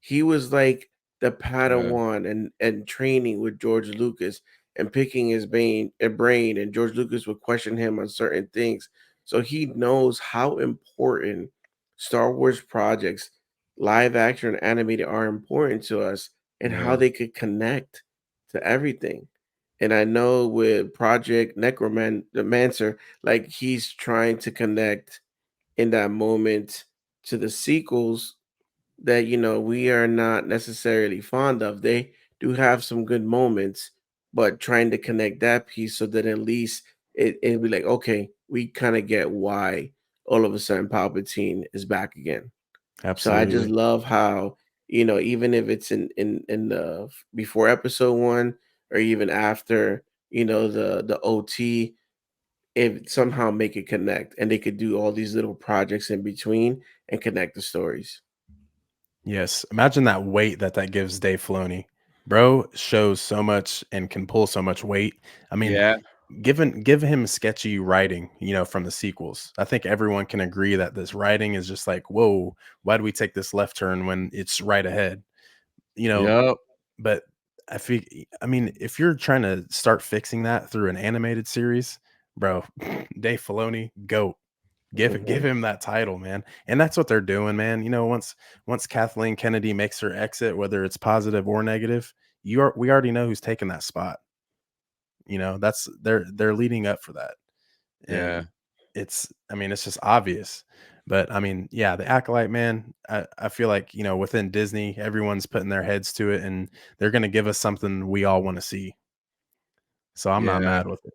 He was like the Yeah. Padawan and training with George Lucas and picking his brain, and George Lucas would question him on certain things. So he knows how important Star Wars projects, live action and animated, are important to us and how Yeah. they could connect to everything. And I know with Project Necromancer, like he's trying to connect in that moment to the sequels that we are not necessarily fond of. They do have some good moments, but trying to connect that piece so that at least it'd be like, okay, we kind of get why all of a sudden Palpatine is back again. So I just Absolutely. love how even if it's in the before episode 1 or even after the OT, if somehow make it connect and they could do all these little projects in between and connect the stories. Yes. Imagine that weight that gives Dave Filoni. Bro shows so much and can pull so much weight. I mean, Yeah. give him sketchy writing, from the sequels. I think everyone can agree that this writing is just like, whoa, why do we take this left turn when it's right ahead? you know, Yep. but I mean, if you're trying to start fixing that through an animated series, bro, Dave Filoni, GOAT. Give Mhm. him that title, man. And that's what they're doing, man. You know, once Kathleen Kennedy makes her exit, whether it's positive or negative, we already know who's taking that spot. You know, that's they're leading up for that. Yeah. And I mean, it's just obvious. But I mean, yeah, the Acolyte, man, I feel like, you know, within Disney, everyone's putting their heads to it and they're gonna give us something we all want to see. So I'm not Yeah. mad with it.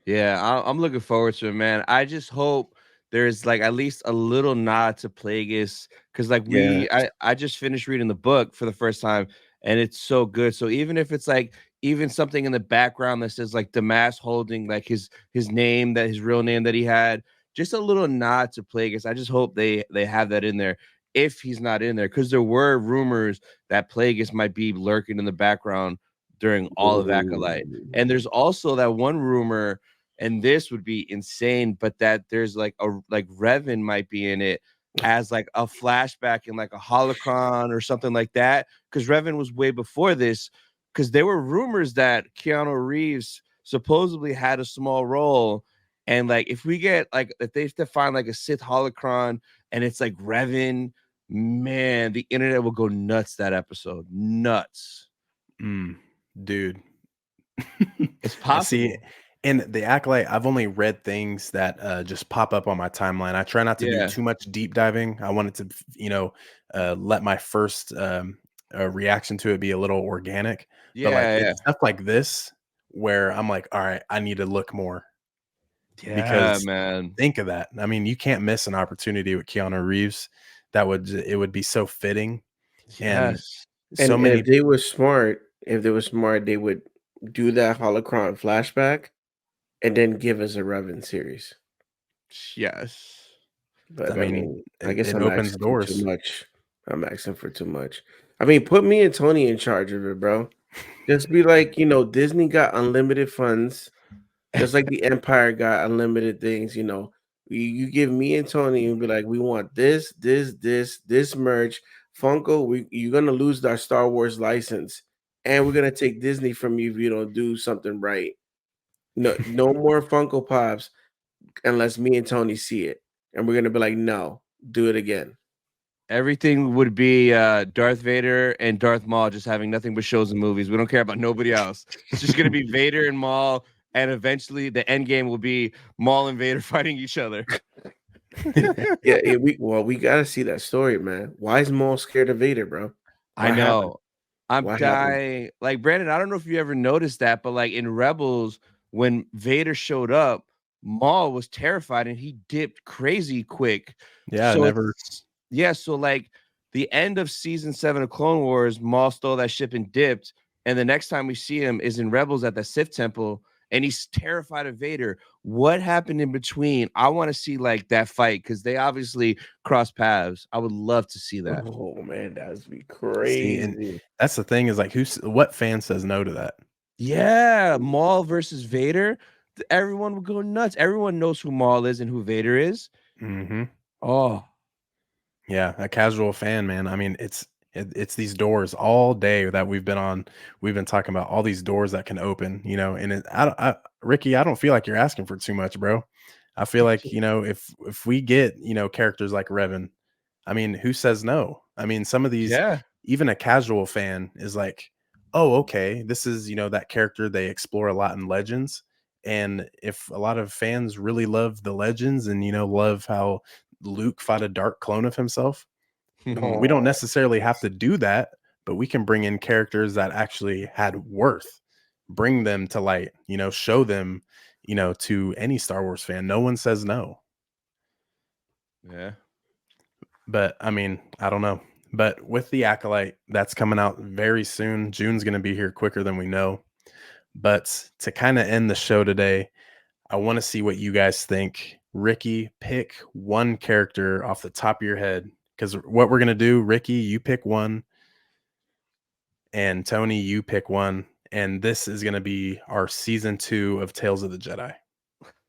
Yeah, I'm looking forward to it, man. I just hope there's like at least a little nod to Plagueis because like Yeah. I just finished reading the book for the first time and it's so good. So even if it's like even something in the background that says like Damas holding like his name, that his real name that he had, just a little nod to Plagueis. I just hope they have that in there if he's not in there because there were rumors that Plagueis might be lurking in the background during all of Acolyte. Ooh. And there's also that one rumor, and this would be insane, but that there's like Revan might be in it as like a flashback in like a holocron or something like that. Because Revan was way before this. Because there were rumors that Keanu Reeves supposedly had a small role. And like if we get like if they have to find like a Sith holocron and it's like Revan, man, the internet will go nuts that episode. Nuts. Dude. It's I see. possible. And the Acolyte, I've only read things that just pop up on my timeline. I try not to do Yeah. too much deep diving. I wanted to, let my first reaction to it be a little organic. But like Yeah. it's stuff like this where I'm like, all right, I need to look more Yeah, because man. think of that. I mean, you can't miss an opportunity with Keanu Reeves. It would be so fitting. And Yes. so And if many, they were smart, they would do that holocron flashback and then give us a Revan series. Yes. I But I mean, mean, I guess it I'm opens asking for too doors. much. I'm asking for too much. I mean, put me and Tony in charge of it, bro. Just be like, Disney got unlimited funds, just like the Empire got unlimited things. You give me and Tony and be like, we want this merch, Funko. You're gonna lose our Star Wars license, and we're gonna take Disney from you if you don't do something right. No, no more Funko Pops unless me and Tony see it, and we're gonna be like, no, do it again. Everything would be Darth Vader and Darth Maul just having nothing but shows and movies. We don't care about nobody else. It's just gonna be Vader and Maul, and eventually the end game will be Maul and Vader fighting each other. Yeah, we gotta see that story, man. Why is Maul scared of Vader, bro? I What happened? know. I'm What happened? dying. Like Brandon, I don't know if you ever noticed that, but like in Rebels, when Vader showed up, Maul was terrified and he dipped crazy quick. Yeah, So never. it's yeah, so like the end of season 7 of Clone Wars, Maul stole that ship and dipped. And the next time we see him is in Rebels at the Sith Temple, and he's terrified of Vader. What happened in between? I want to see like that fight because they obviously cross paths. I would love to see that. Oh man, that'd be See, and crazy. that's the thing is like what fan says no to that? Yeah, Maul versus Vader. Everyone would go nuts. Everyone knows who Maul is and who Vader is. Hmm. Oh, Yeah, a casual fan, man. I mean, it's these doors all day that we've been on. We've been talking about all these doors that can open, and Ricky, I don't feel like you're asking for too much, bro. I feel like, if we get, characters like Revan, I mean, who says no? I mean, some of these, yeah. even a casual fan is like, oh, okay, this is, that character they explore a lot in Legends. And if a lot of fans really love the Legends and, love how Luke fought a dark clone of himself, we don't Oh, necessarily have to do that, but we can bring in characters that actually had worth, bring them to light, show them, to any Star Wars fan. No one says no. Yeah. But I mean, I don't know. But with the Acolyte, that's coming out very soon. June's going to be here quicker than we know. But to kind of end the show today, I want to see what you guys think. Ricky, pick one character off the top of your head. Because what we're going to do, Ricky, you pick one. And Tony, you pick one. And this is going to be our season 2 of Tales of the Jedi.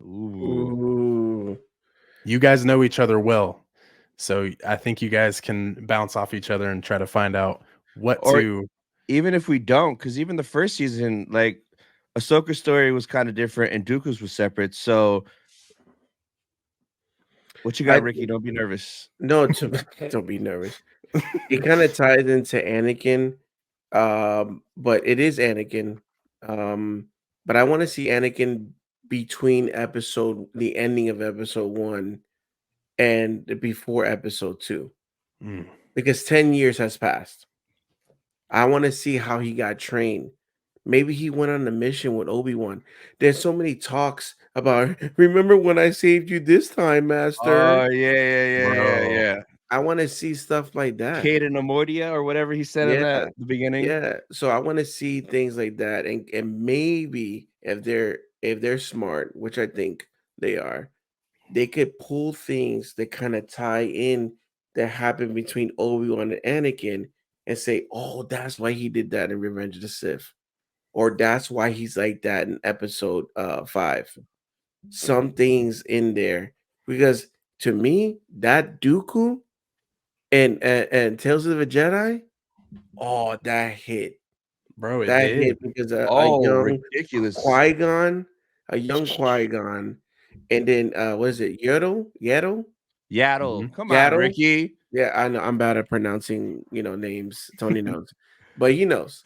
Ooh. ooh. You guys know each other well. So I think you guys can bounce off each other and try to find out what Or to even if we don't, because even the first season, like Ahsoka's story was kind of different and Dooku's was separate. So what you I got, Ricky? Don't be nervous. no, don't be nervous. It kind of ties into Anakin, but it is Anakin. Um, but I want to see Anakin between the ending of episode 1 and before episode 2, Mm, because 10 years has passed. I want to see how he got trained. Maybe he went on a mission with Obi-Wan. There's so many talks about, remember when I saved you this time, Master? Oh bro. yeah. I want to see stuff like that. Kate and Amodia or whatever he said in Yeah, the beginning. yeah. So I want to see things like that, and maybe if they're smart, which I think they are, they could pull things that kind of tie in that happened between Obi-Wan and Anakin and say, "Oh, that's why he did that in Revenge of the Sith." Or that's why he's like that in episode 5. Some things in there, because to me, that Dooku and Tales of the Jedi, oh, that hit. Bro, it That did. hit because a Oh, young ridiculous. Qui-Gon, a young Qui-Gon, and then what is it, Yaddle? Yaddle. Mhm. Come on, Yaddle? Ricky. Yeah, I know I'm bad at pronouncing, names. Tony knows, but he knows,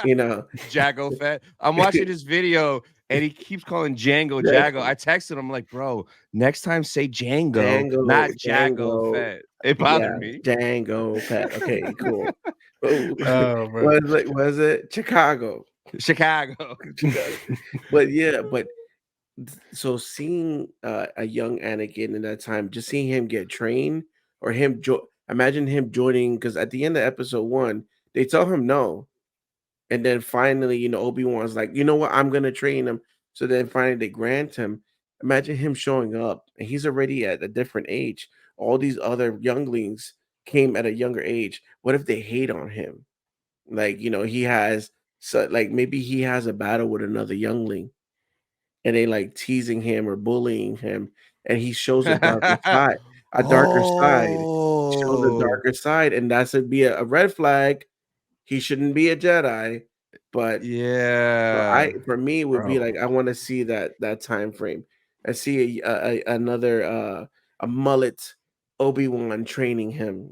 you know. Jago Fett. I'm watching this video and he keeps calling Django That Jago. I texted him like, bro, next time say Django, Django, not Jago Django. Fett. It Yeah, bothered me. Django Pet. Okay, cool. Oh, Oh, bro. was it Chicago? Chicago. Chicago. But yeah, so seeing a young Anakin in that time, just seeing him get trained, or imagine him joining, because at the end of episode 1, they tell him no, and then finally, Obi-Wan's like, you know what, I'm gonna train him. So then finally they grant him. Imagine him showing up and he's already at a different age. All these other younglings came at a younger age. What if they hate on him? Like, he has, so like, maybe he has a battle with another youngling and they like teasing him or bullying him, and he shows a darker side, shows a Oh, darker side, and that's would be a red flag. He shouldn't be a Jedi. But so yeah. for me, it would be Bro. like, I want to see that time frame. I see another a mullet Obi-Wan training him,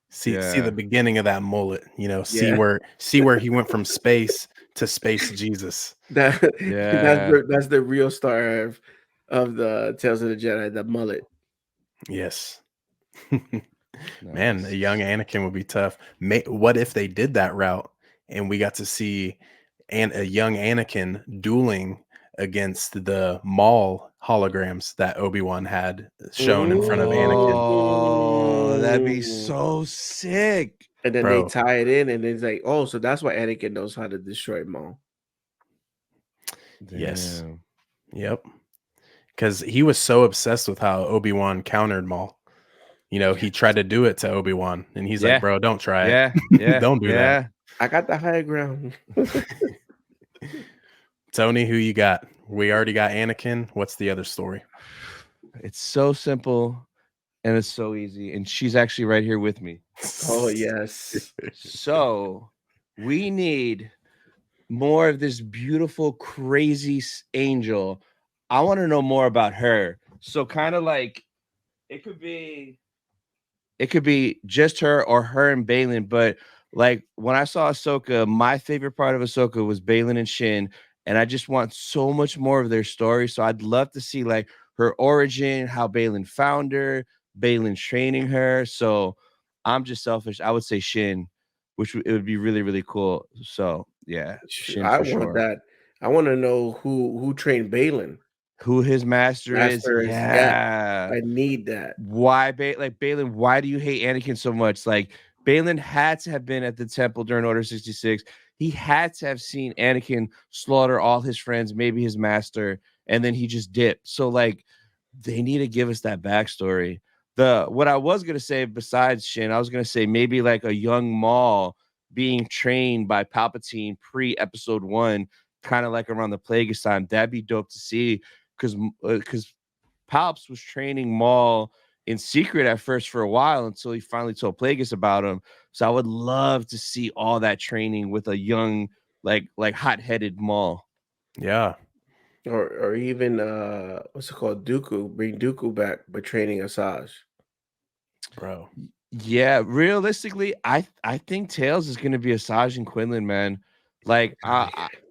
See the Yeah. beginning of that mullet, see Yeah. where he went from space to space Jesus. That Yeah. that's the real star of the Tales of the Jedi, the mullet. Yes. Man, a Nice. young Anakin would be tough. What if they did that route and we got to see a young Anakin dueling against the Maul holograms that Obi-Wan had shown in front of Anakin? Oh, that'd be Mm. so sick. And then they Bro, tie it in, and it's like, oh, so that's why Anakin knows how to destroy Maul. yes. Damn. Yep. Because he was so obsessed with how Obi-Wan countered Maul. He tried to do it to Obi-Wan, and he's like, Yeah. bro, don't try it. Yeah. Don't do that. Yeah. I got the higher ground. Tony, who you got? We already got Anakin. What's the other story? It's so simple and it's so easy. And she's actually right here with me. Oh yes. So we need more of this beautiful, crazy angel. I want to know more about her. So kind of like it could be just her or her and Balin. But like when I saw Ahsoka, my favorite part of Ahsoka was Balin and Shin. And I just want so much more of their story. So I'd love to see like her origin, how Balin found her, Balin training her. So I'm just selfish. I would say Shin, it would be really, really cool. So yeah, Shin I for want sure. that. I want to know who trained Balin. Who his master is. Master is, yeah. Yeah. I need that. Why Balin, why do you hate Anakin so much? Like Balin had to have been at the temple during Order 66. He had to have seen Anakin slaughter all his friends, maybe his master, and then he just dipped. So like they need to give us that backstory. What I was gonna say besides Shin, I was gonna say maybe like a young Maul being trained by Palpatine pre-episode 1, kind of like around the Plagueis time. That'd be dope to see because Palps was training Maul in secret at first for a while until he finally told Plagueis about him. So I would love to see all that training with a young, like hot-headed Maul. Yeah, or even what's it called? Dooku. Bring Dooku back, but training Asajj. bro. Yeah, realistically, I think Tails is gonna be Asajj and Quinlan, man. Like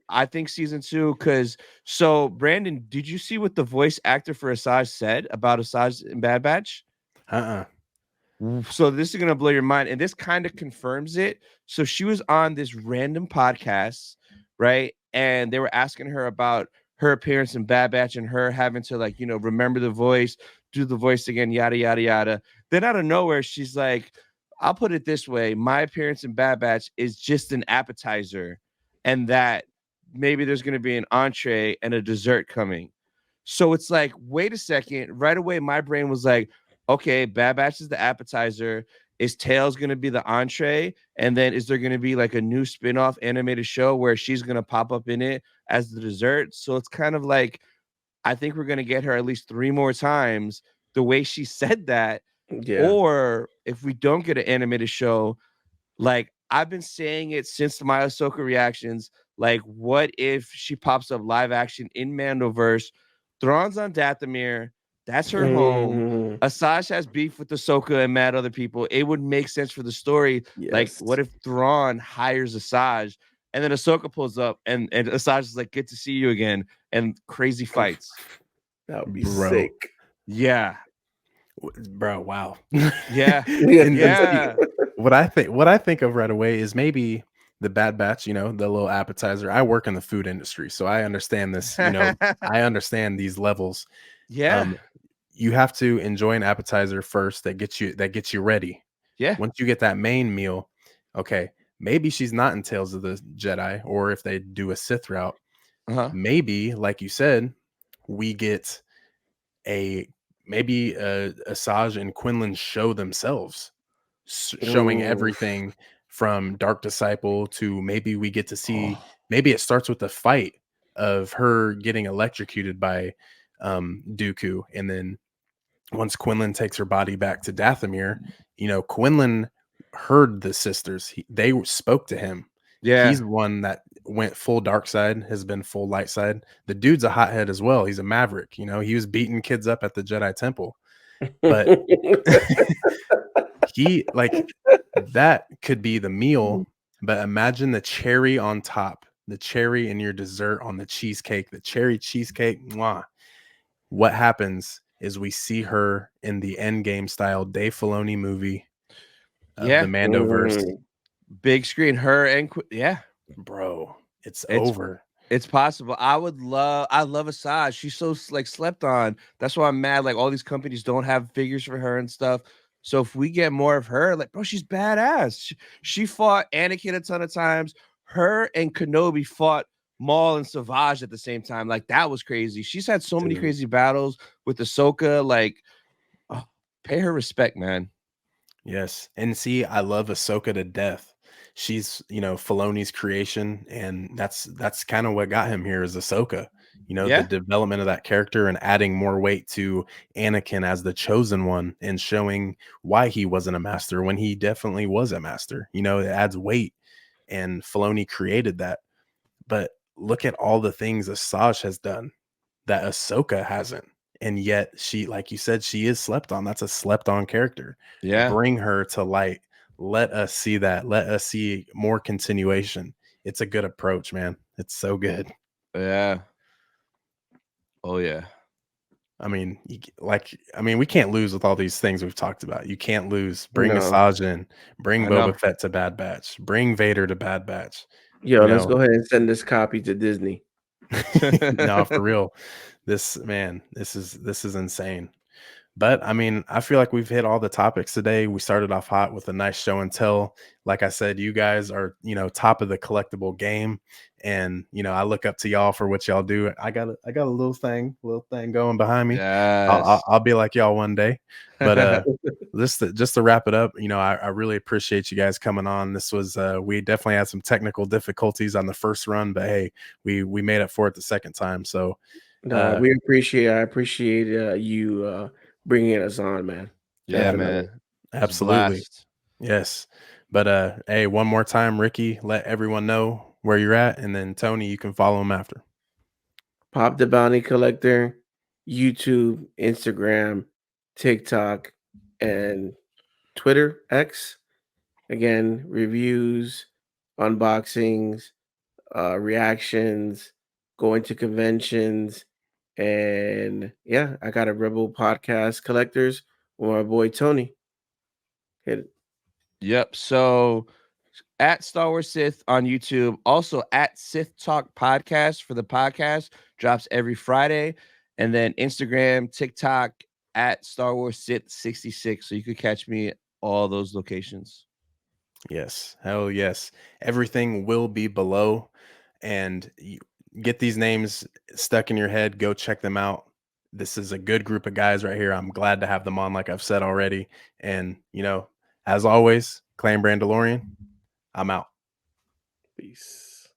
I think season 2, because so Brandon, did you see what the voice actor for Asajj said about Asajj and Bad Batch? Uh-uh. So this is gonna blow your mind, and this kind of confirms it. So she was on this random podcast, right? And they were asking her about her appearance in Bad Batch and her having to, like, remember the voice, do the voice again, yada yada yada. Then out of nowhere, she's like, "I'll put it this way: my appearance in Bad Batch is just an appetizer, and that maybe there's gonna be an entree and a dessert coming." So it's like, wait a second. Right away, my brain was like, okay, Bad Batch is the appetizer. Is Tails going to be the entree? And then is there going to be like a new spin-off animated show where she's going to pop up in it as the dessert? So it's kind of like, I think we're going to get her at least 3 more times the way she said that. Yeah. Or if we don't get an animated show, like I've been saying it since my Ahsoka reactions. Like, what if she pops up live action in Mandoverse? Thrawn's on Dathomir. That's her home. Mhm. Asajj has beef with Ahsoka and mad other people. It would make sense for the story. Like, Yes. what if Thrawn hires Asajj and then Ahsoka pulls up and Asajj is like, "Good to see you again," and crazy fights. That would be Bro. sick. Yeah, Bro, wow. yeah, Yeah, And yeah. what I think of right away is maybe the Bad Batch, the little appetizer. I work in the food industry, so I understand this, I understand these levels. Yeah, You have to enjoy an appetizer first that gets you ready. yeah. Once you get that main meal, okay, maybe she's not in Tales of the Jedi, or if they do a Sith route, Uh-huh. maybe, like you said, we get a maybe Asajj and Quinlan show themselves, showing Ooh. everything from Dark Disciple to maybe we get to see, Oh, maybe it starts with the fight of her getting electrocuted by Dooku, and then once Quinlan takes her body back to Dathomir, Quinlan heard the sisters. They spoke to him. yeah. He's one that went full dark side, has been full light side. The dude's a hothead as well. He's a maverick. He was beating kids up at the Jedi Temple, but he like that could be the meal. But imagine the cherry on top, the cherry in your dessert on the cheesecake, the cherry cheesecake. Mwah. What happens is we see her in the Endgame style Dave Filoni movie of the Yeah. Mandoverse. Mm. Big screen, her and yeah, Bro, it's it's over. it's possible. I love Asajj. She's so like slept on. That's why I'm mad. Like all these companies don't have figures for her and stuff. So if we get more of her, like bro, she's badass. She fought Anakin a ton of times. Her and Kenobi fought Maul and Savage at the same time. Like that was crazy. She's had so many Dude. crazy battles with Ahsoka. Like, oh, pay her respect, man. Yes. And see, I love Ahsoka to death. She's, Filoni's creation, and that's kind of what got him here is Ahsoka. The Yeah, development of that character and adding more weight to Anakin as the chosen one and showing why he wasn't a master when he definitely was a master. It adds weight, and Filoni created that. But look at all the things Asajj has done that Ahsoka hasn't. And yet she, like you said, she is slept on. That's a slept on character. yeah, Bring her to light. Let us see that. Let us see more continuation. It's a good approach, man. It's so good. yeah. Oh yeah. I mean, we can't lose with all these things we've talked about. You can't lose. Bring No. Asajj in. Bring I know. Boba Fett to Bad Batch. Bring Vader to Bad Batch. Yo, let's go ahead and send this copy to Disney. No, for real. This is insane. But I mean, I feel like we've hit all the topics today. We started off hot with a nice show and tell. Like I said, you guys are, top of the collectible game. And, I look up to y'all for what y'all do. I got a little thing going behind me. Yes. I'll be like y'all one day. But just to wrap it up, I really appreciate you guys coming on. This was we definitely had some technical difficulties on the first run, but hey, we made up for it the second time. So No, I appreciate you bringing us on, man. Yeah, Definitely. man. It was a absolutely. blast. Yes. But hey, one more time, Ricky, let everyone know where you're at, and then Tony, you can follow him after. Pop the Bounty Collector, YouTube, Instagram, TikTok, and Twitter X. Again, reviews, unboxings, reactions, going to conventions, and yeah, I got a Rebel Podcast Collectors with my boy Tony. Hit it. Yep. So at Star Wars Sith on YouTube, also at Sith Talk Podcast for the podcast, drops every Friday, and then Instagram, TikTok at Star Wars Sith 66. So you could catch me all those locations. Yes, hell yes. Everything will be below, and you get these names stuck in your head. Go check them out. This is a good group of guys right here. I'm glad to have them on, like I've said already. And as always, Clan Brandolorian, I'm out. Peace.